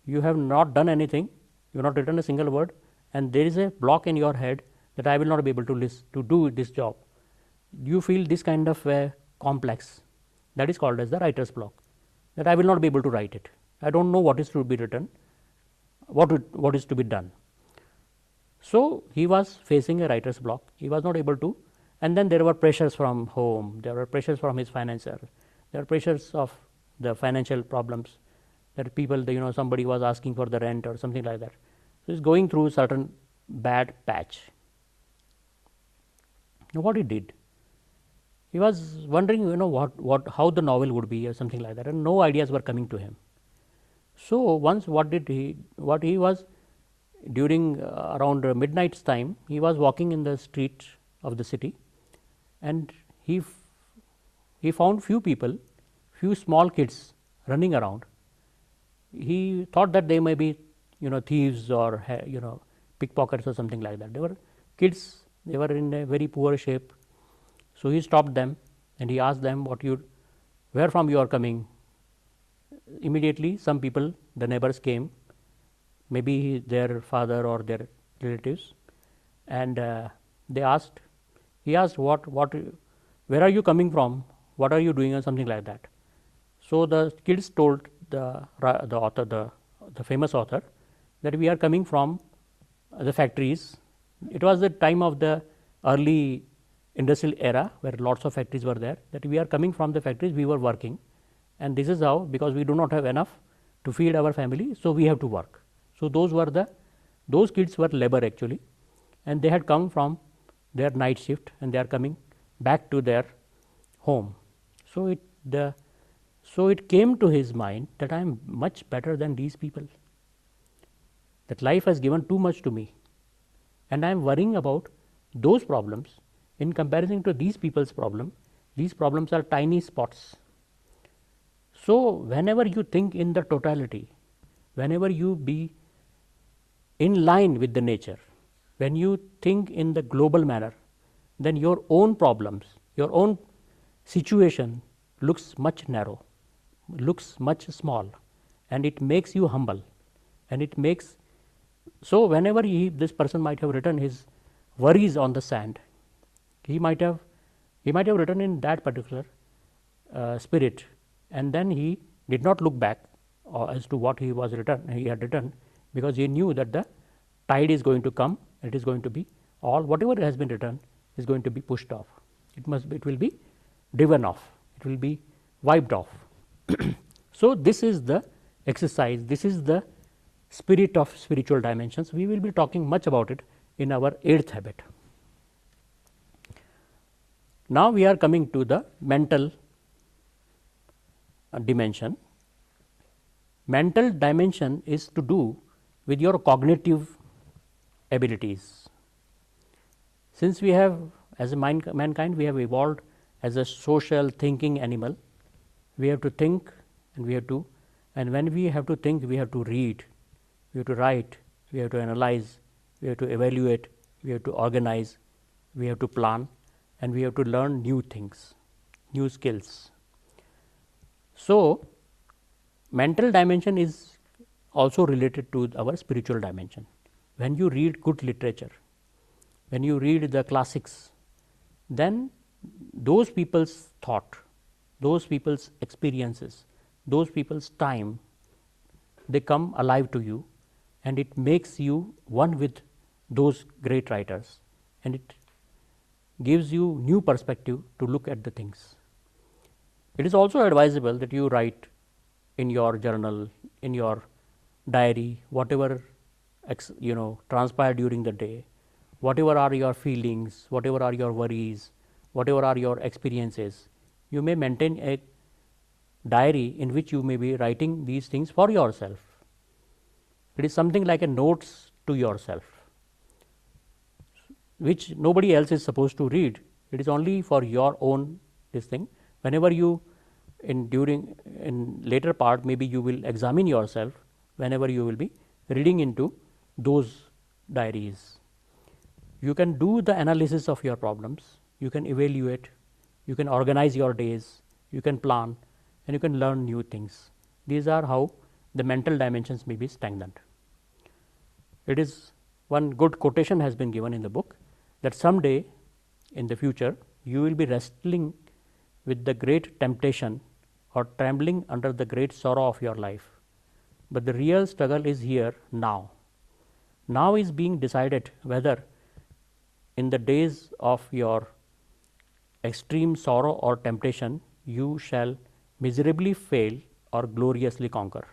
S1: you have not done anything, you have not written a single word, and there is a block in your head that I will not be able to do this job. You feel this kind of a complex, that is called as the writer's block, that I will not be able to write it, I do not know what is to be written, what is to be done. So, he was facing a writer's block, he was not able to, and then there were pressures from home, there were pressures from his financier, there were pressures of the financial problems, that people, somebody was asking for the rent or something like that. So, he is going through certain bad patch. Now, what he did? he was wondering, how the novel would be or something like that, and no ideas were coming to him. So once what he was during around midnight's time, he was walking in the street of the city, and he found few people, few small kids running around. He thought that they may be thieves or pickpockets or something like that. They were kids, they were in a very poor shape. So he stopped them and he asked them, where from you are coming? Immediately some people, the neighbors came, maybe their father or their relatives, and he asked, where are you coming from? What are you doing, or something like that. So the kids told the author, the famous author, that we are coming from the factories. It was the time of the early industrial era where lots of factories were there, that we are coming from the factories, we were working, and this is how, because we do not have enough to feed our family, so we have to work. So those kids were labor actually, and they had come from their night shift and they are coming back to their home. So it came to his mind that I am much better than these people, that life has given too much to me, and I am worrying about those problems in comparison to these people's problem. These problems are tiny spots. So whenever you think in the totality, whenever you be in line with the nature, when you think in the global manner, then your own problems, your own situation looks much narrow, looks much small, and it makes you humble, and it makes. So whenever this person might have written his worries on the sand, he might have written in that particular spirit, and then he did not look back as to what he had written, because he knew that the tide is going to come, it is going to be all whatever has been written is going to be pushed off. It will be driven off, it will be wiped off. So this is the exercise, this is the spirit of spiritual dimensions. We will be talking much about it in our 8th habit. Now we are coming to the mental dimension. Mental dimension is to do with your cognitive abilities. Since we have, as a mankind, we have evolved as a social thinking animal. We have to think, and when we have to think, we have to read, we have to write, we have to analyze, we have to evaluate, we have to organize, we have to plan, and we have to learn new things, new skills. So mental dimension is also related to our spiritual dimension. When you read good literature, when you read the classics, then those people's thought, those people's experiences, those people's time, they come alive to you, and it makes you one with those great writers, and it gives you new perspective to look at the things. It is also advisable that you write in your journal, in your diary, whatever transpired during the day, whatever are your feelings, whatever are your worries, whatever are your experiences. You may maintain a diary in which you may be writing these things for yourself. It is something like a notes to yourself, which nobody else is supposed to read. It is only for your own this thing. Whenever you in later part, maybe you will examine yourself whenever you will be reading into those diaries. You can do the analysis of your problems, you can evaluate, you can organize your days, you can plan, and you can learn new things. These are how the mental dimensions may be stagnant. It is one good quotation has been given in the book, that someday in the future you will be wrestling with the great temptation or trembling under the great sorrow of your life, but the real struggle is here now. Now is being decided whether in the days of your extreme sorrow or temptation you shall miserably fail or gloriously conquer.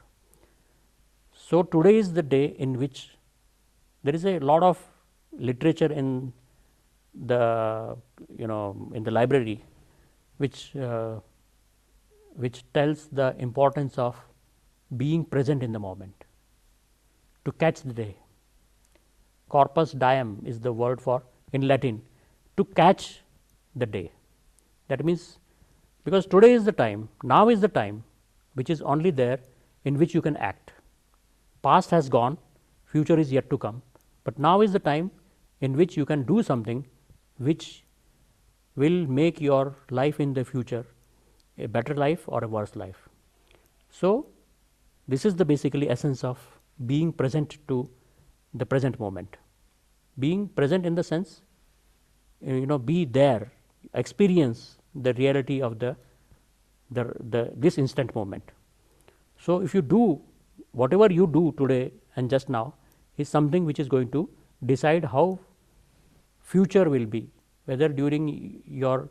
S1: So today is the day in which there is a lot of literature in the in the library which tells the importance of being present in the moment, to catch the day. Corpus diem is the word for, in Latin, to catch the day. That means, because today is the time, now is the time which is only there in which you can act. Past has gone, future is yet to come, but now is the time in which you can do something which will make your life in the future a better life or a worse life. So, this is the basically essence of being present to the present moment. Being present in the sense, be there, experience the reality of this instant moment. So, if you do whatever you do today and just now is something which is going to decide how future will be, whether during your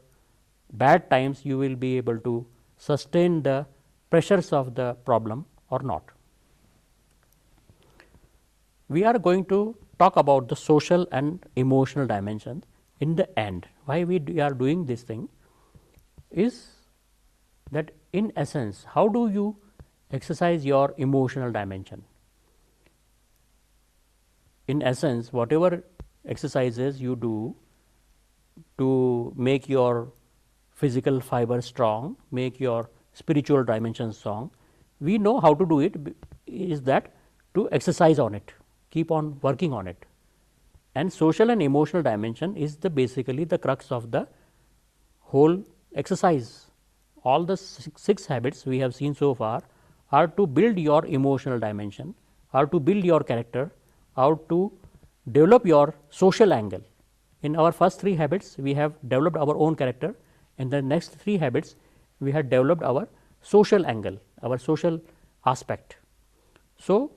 S1: bad times you will be able to sustain the pressures of the problem or not. We are going to talk about the social and emotional dimensions in the end. Why we are doing this thing is that in essence, how do you exercise your emotional dimension? In essence, whatever exercises you do to make your physical fiber strong, make your spiritual dimension strong, we know how to do it, is that to exercise on it, keep on working on it. And social and emotional dimension is basically the crux of the whole exercise. All the six habits we have seen so far are to build your emotional dimension, are to build your character, are to develop your social angle. In our first three habits, we have developed our own character. In the next three habits, we have developed our social angle, our social aspect. So,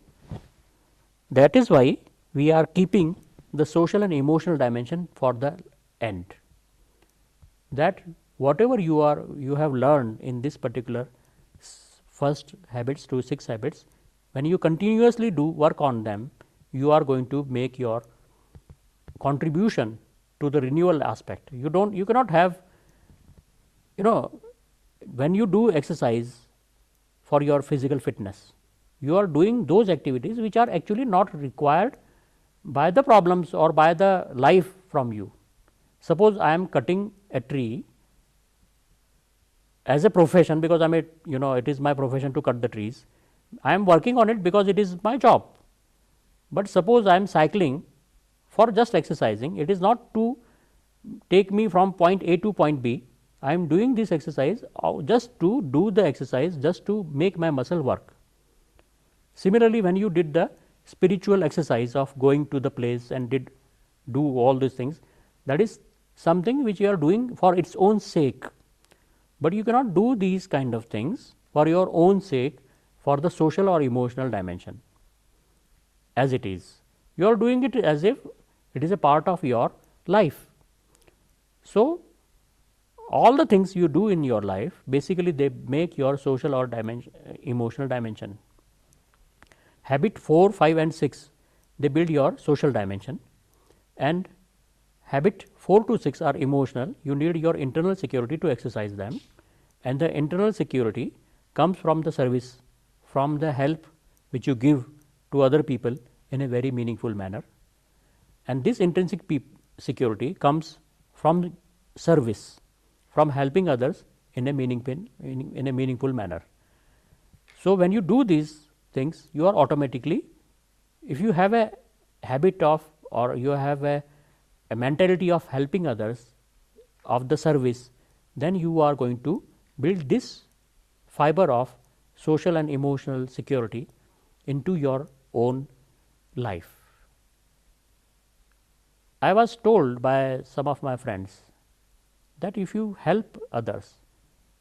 S1: that is why we are keeping the social and emotional dimension for the end. That whatever you have learned in this particular first habits to 6 habits, when you continuously do work on them, you are going to make your contribution to the renewal aspect. You cannot have, when you do exercise for your physical fitness, you are doing those activities which are actually not required by the problems or by the life from you. Suppose I am cutting a tree as a profession, because it is my profession to cut the trees. I am working on it because it is my job. But suppose I am cycling for just exercising, it is not to take me from point A to point B. I am doing this exercise just to do the exercise, just to make my muscle work. Similarly, when you did the spiritual exercise of going to the place and do all these things, that is something which you are doing for its own sake. But you cannot do these kind of things for your own sake for the social or emotional dimension as it is. You are doing it as if it is a part of your life. So, all the things you do in your life, basically they make your social or emotional dimension. Habit 4, 5 and 6, they build your social dimension, and habit 4 to 6 are emotional. You need your internal security to exercise them, and the internal security comes from the service, from the help which you give to other people in a very meaningful manner. And this intrinsic security comes from service, from helping others in a meaningful manner. So, when you do these things, you are automatically, if you have a habit of, or you have a mentality of helping others, of the service, then you are going to build this fiber of social and emotional security into your own life. I was told by some of my friends that if you help others,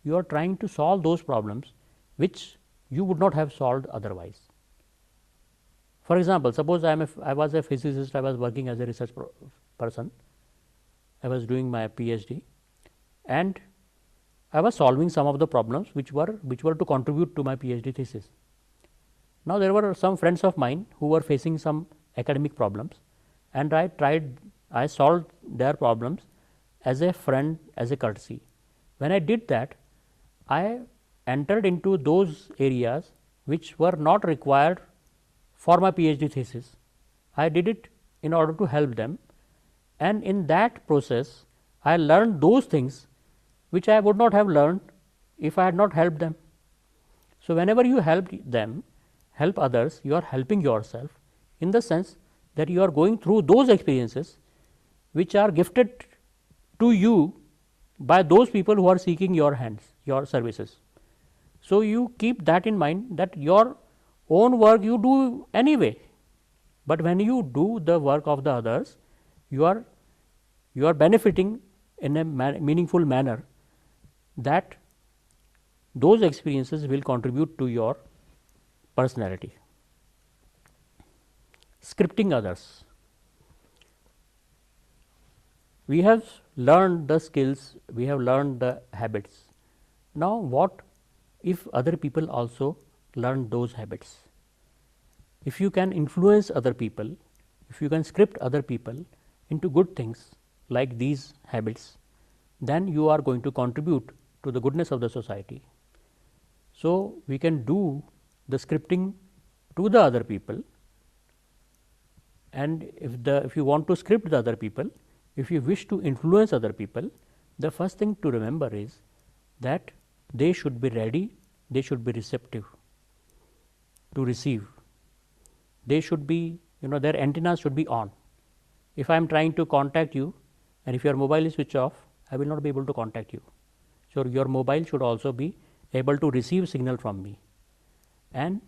S1: you are trying to solve those problems which you would not have solved otherwise. For example, suppose I was a physicist, I was working as a research person, I was doing my PhD, and I was solving some of the problems which were to contribute to my PhD thesis. Now, there were some friends of mine who were facing some academic problems, and I solved their problems as a friend, as a courtesy. When I did that, I entered into those areas which were not required for my PhD thesis. I did it in order to help them, and in that process I learned those things which I would not have learned if I had not helped them. So, whenever you help them, help others, you are helping yourself, in the sense that you are going through those experiences which are gifted to you by those people who are seeking your hands, your services. So, you keep that in mind, that your own work you do anyway, but when you do the work of the others, you are benefiting in a meaningful manner, that those experiences will contribute to your personality. Scripting others. We have learned the skills, we have learned the habits. Now, what if other people also learn those habits? If you can influence other people, if you can script other people into good things like these habits, then you are going to contribute to the goodness of the society. So, we can do the scripting to the other people, and if you want to script the other people, if you wish to influence other people, the first thing to remember is that they should be ready, they should be receptive to receive. They should be, their antennas should be on. If I am trying to contact you and if your mobile is switched off, I will not be able to contact you. So, your mobile should also be able to receive signal from me, and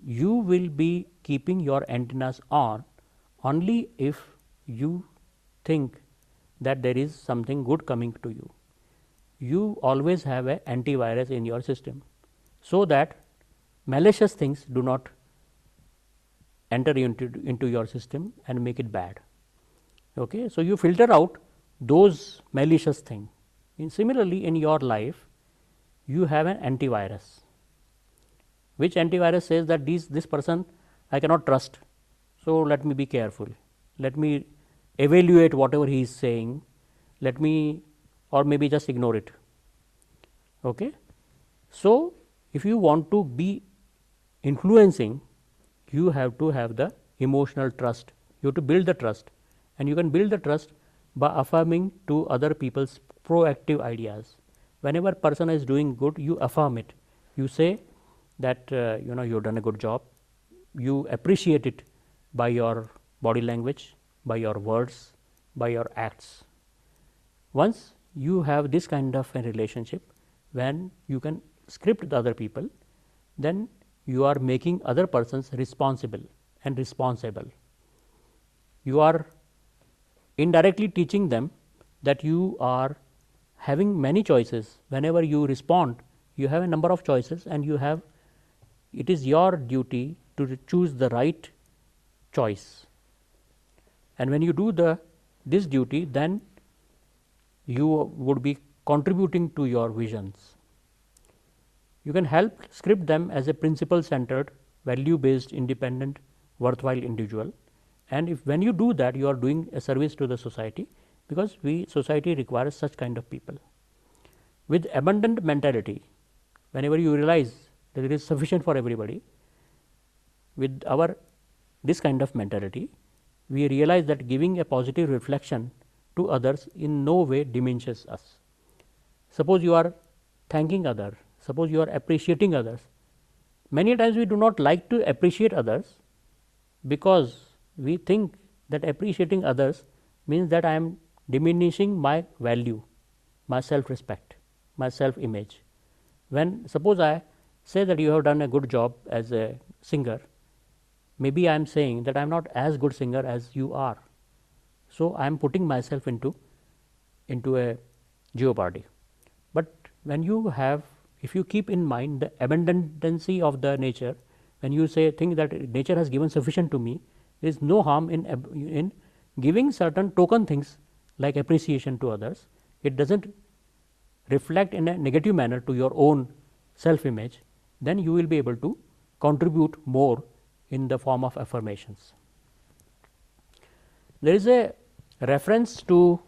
S1: you will be keeping your antennas on only if you think that there is something good coming to you. You always have an antivirus in your system, so that malicious things do not enter into your system and make it bad. Okay? So, you filter out those malicious things. Similarly, in your life, you have an antivirus, which antivirus says that this person I cannot trust. So, let me be careful, let me evaluate whatever he is saying, let me, or maybe just ignore it. Okay? So, if you want to be influencing, you have to have the emotional trust, you have to build the trust, and you can build the trust by affirming to other people's proactive ideas. Whenever a person is doing good, you affirm it, you say that you have done a good job, you appreciate it by your body language, by your words, by your acts. Once you have this kind of a relationship, when you can script the other people, then you are making other persons responsible and responsible. You are indirectly teaching them that you are having many choices. Whenever you respond, you have a number of choices, and it is your duty to choose the right choice. And when you do this duty, then you would be contributing to your visions. You can help script them as a principle centered, value based, independent, worthwhile individual, and when you do that, you are doing a service to the society, because society requires such kind of people. With abundant mentality, whenever you realize that it is sufficient for everybody, with this kind of mentality, we realize that giving a positive reflection to others in no way diminishes us. Suppose you are thanking others, suppose you are appreciating others. Many times we do not like to appreciate others, because we think that appreciating others means that I am diminishing my value, my self respect, my self image. When suppose I say that you have done a good job as a singer, maybe I am saying that I am not as good singer as you are. So, I am putting myself into a jeopardy. But when you have, if you keep in mind the abundancy of the nature, when you think that nature has given sufficient to me, there is no harm in giving certain token things like appreciation to others. It does not reflect in a negative manner to your own self image, then you will be able to contribute more in the form of affirmations. There is a reference to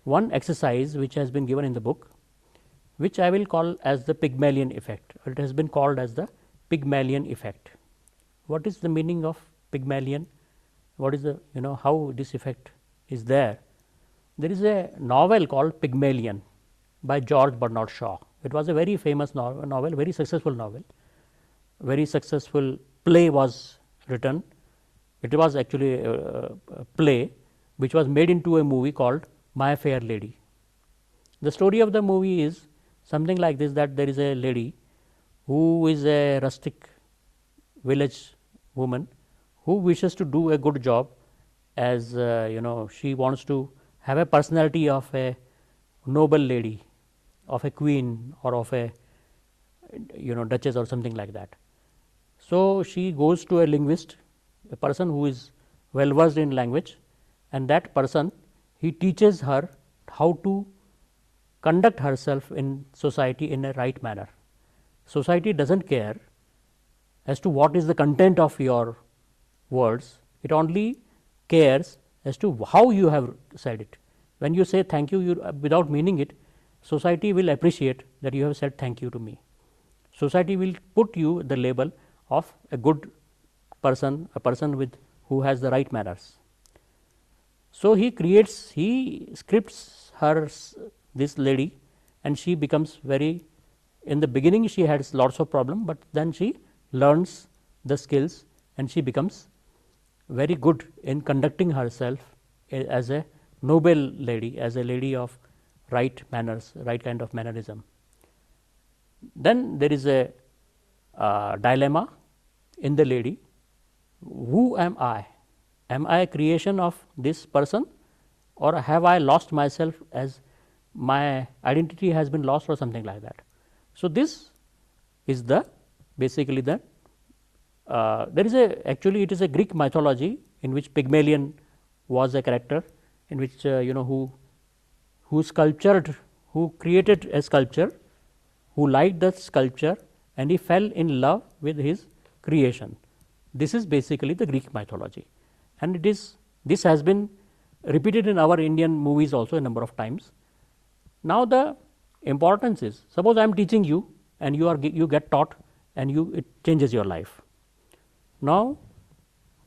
S1: one exercise which has been given in the book, which I will call as the Pygmalion effect, or it has been called as the Pygmalion effect. What is the meaning of Pygmalion? What is the, how this effect is there? There is a novel called Pygmalion by George Bernard Shaw. It was a very famous novel, very successful novel. Very successful play was written. It was actually a play which was made into a movie called My Fair Lady. The story of the movie is something like this, that there is a lady who is a rustic village woman who wishes to do a good job, as she wants to have a personality of a noble lady, of a queen, or of a duchess or something like that. So, she goes to a linguist, a person who is well versed in language, and that person, he teaches her how to conduct herself in society in a right manner. Society does not care as to what is the content of your words, it only cares as to how you have said it. When you say thank you, without meaning it, society will appreciate that you have said thank you to me. Society will put you the label of a good person, a person with who has the right manners. So, he scripts her, this lady, and she becomes very, in the beginning she has lots of problem, but then she learns the skills and she becomes very good in conducting herself as a noble lady, as a lady of right manners, right kind of mannerism. Then there is a dilemma in the lady. Who am I? Am I a creation of this person, or have I lost myself, as my identity has been lost or something like that. So, this is the basically the there is a, actually it is a Greek mythology in which Pygmalion was a character, in which who sculptured, who created a sculpture, who liked the sculpture, and he fell in love with his creation. This is basically the Greek mythology, and it is, this has been repeated in our Indian movies also a number of times. Now, the importance is, suppose I am teaching you and you get taught and it changes your life. Now,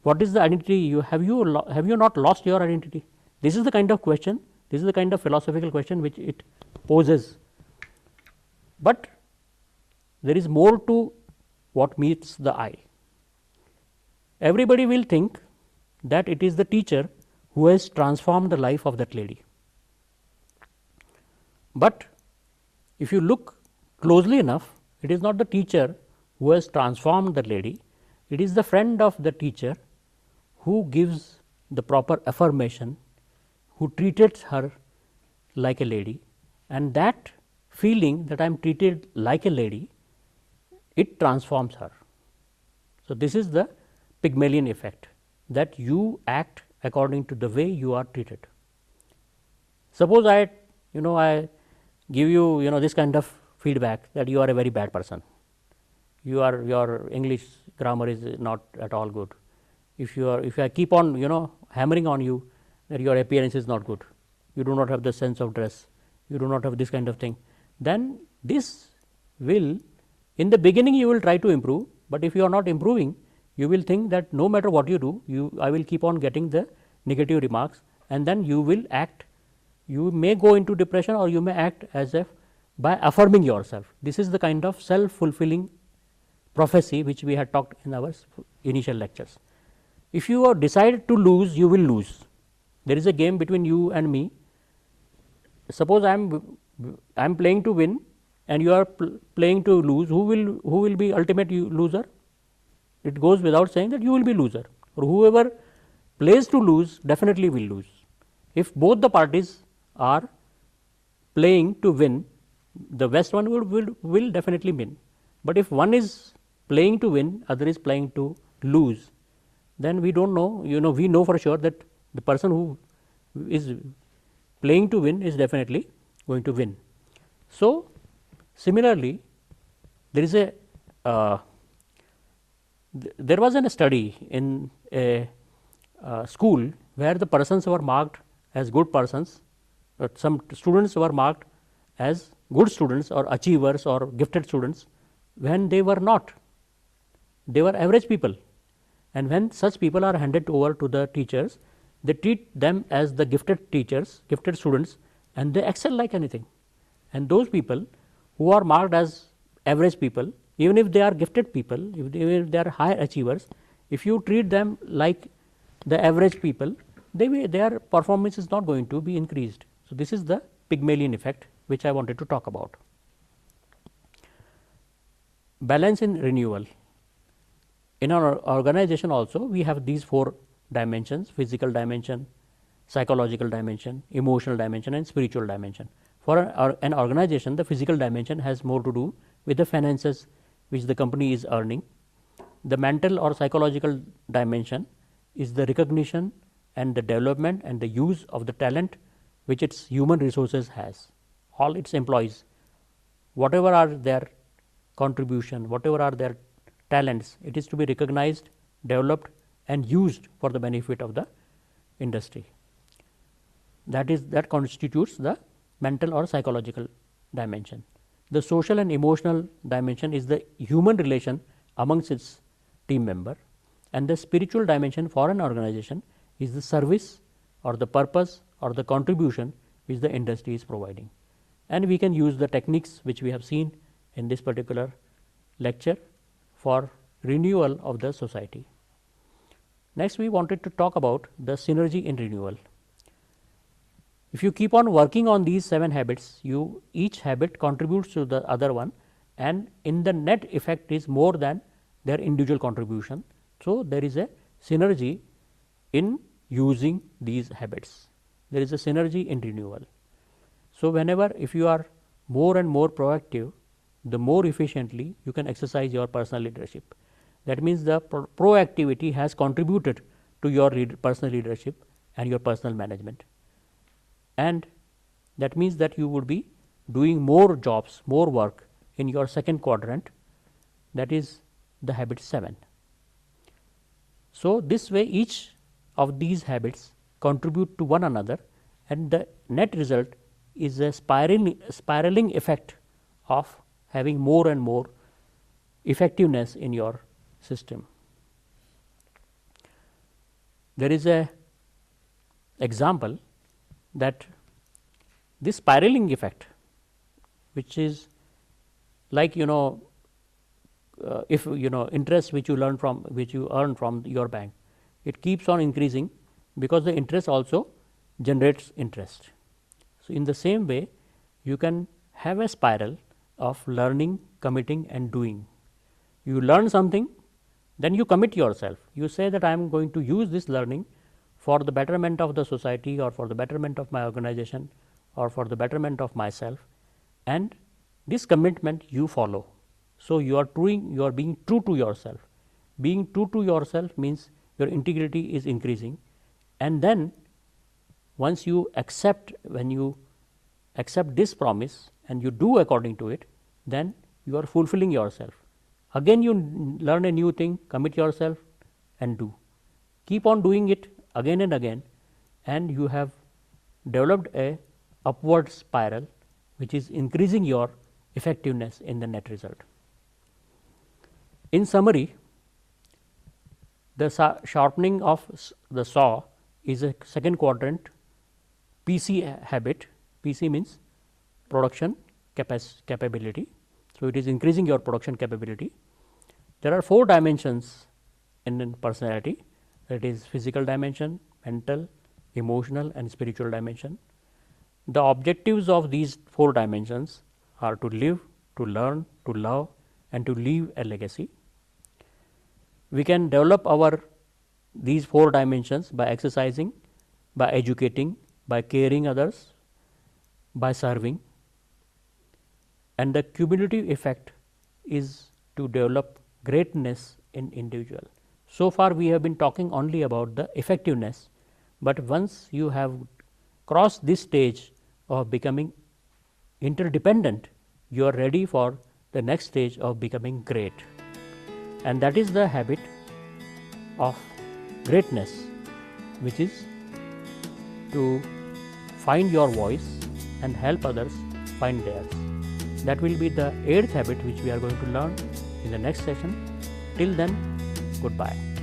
S1: what is the identity you have you not lost your identity? This is the kind of question, this is the kind of philosophical question which it poses. But there is more to what meets the eye. Everybody will think that it is the teacher who has transformed the life of that lady. But if you look closely enough, it is not the teacher who has transformed the lady, it is the friend of the teacher who gives the proper affirmation, who treated her like a lady, and that feeling that I am treated like a lady, it transforms her. So, this is the Pygmalion effect, that you act according to the way you are treated. Suppose I give you this kind of feedback that you are a very bad person, your English grammar is not at all good. If I keep on hammering on you that your appearance is not good, you do not have the sense of dress, you do not have this kind of thing, then this will, in the beginning you will try to improve, but if you are not improving, you will think that no matter what you do, I will keep on getting the negative remarks, and then you will act, you may go into depression, or you may act as if by affirming yourself. This is the kind of self-fulfilling prophecy which we had talked in our initial lectures. If you are decided to lose, you will lose. There is a game between you and me. Suppose I am playing to win and you are playing to lose, who will be ultimate loser? It goes without saying that you will be loser, or whoever plays to lose definitely will lose. If both the parties are playing to win, the best one will definitely win. But if one is playing to win, other is playing to lose, then we don't know, we know for sure that the person who is playing to win is definitely going to win. So, similarly, there is there was a study in a school where the persons were marked as good persons some students were marked as good students or achievers or gifted students when they were not. They were average people, and when such people are handed over to the teachers, they treat them as the gifted teachers, gifted students, and they excel like anything. And those people who are marked as average people, even if they are gifted people, even if they are high achievers, if you treat them like the average people, their performance is not going to be increased. So, this is the Pygmalion effect which I wanted to talk about. Balance in renewal. In our organization also, we have these 4 dimensions: physical dimension, psychological dimension, emotional dimension, and spiritual dimension. For an organization, the physical dimension has more to do with the finances which the company is earning. The mental or psychological dimension is the recognition and the development and the use of the talent which its human resources has. All its employees, whatever are their contribution, whatever are their talents, it is to be recognized, developed, and used for the benefit of the industry. That constitutes the mental or psychological dimension. The social and emotional dimension is the human relation amongst its team member, and the spiritual dimension for an organization is the service or the purpose or the contribution which the industry is providing. And we can use the techniques which we have seen in this particular lecture for renewal of the society. Next, we wanted to talk about the synergy in renewal. If you keep on working on these 7 habits, each habit contributes to the other one, and in the net effect is more than their individual contribution. So, there is a synergy in using these habits. There is a synergy in renewal. So, whenever if you are more and more proactive, the more efficiently you can exercise your personal leadership. That means the proactivity has contributed to your personal leadership and your personal management, and that means that you would be doing more jobs, more work in your second quadrant, that is the habit 7. So, this way each of these habits contribute to one another, and the net result is a spiraling effect of having more and more effectiveness in your system. There is a example that this spiraling effect, which is like if interest which you earn from your bank, it keeps on increasing because the interest also generates interest. So, in the same way you can have a spiral of learning, committing, and doing. You learn something, then you commit yourself. You say that I am going to use this learning for the betterment of the society, or for the betterment of my organization, or for the betterment of myself, and this commitment you follow. So, you are being true to yourself. Being true to yourself means your integrity is increasing, and then once you accept, when you accept this promise and you do according to it, then you are fulfilling yourself. Again you learn a new thing, commit yourself and do. Keep on doing it again and again, and you have developed a upward spiral which is increasing your effectiveness in the net result. In summary, the sharpening of the saw is a second quadrant PC habit. PC means production capability. So, it is increasing your production capability. There are 4 dimensions in personality, that is physical dimension, mental, emotional, and spiritual dimension. The objectives of these 4 dimensions are to live, to learn, to love, and to leave a legacy. We can develop these 4 dimensions by exercising, by educating, by caring others, by serving, and the cumulative effect is to develop greatness in individual. So far we have been talking only about the effectiveness, but once you have crossed this stage of becoming interdependent, you are ready for the next stage of becoming great, and that is the habit of greatness, which is to find your voice and help others find theirs. That will be the 8th habit which we are going to learn in the next session. Till then, goodbye.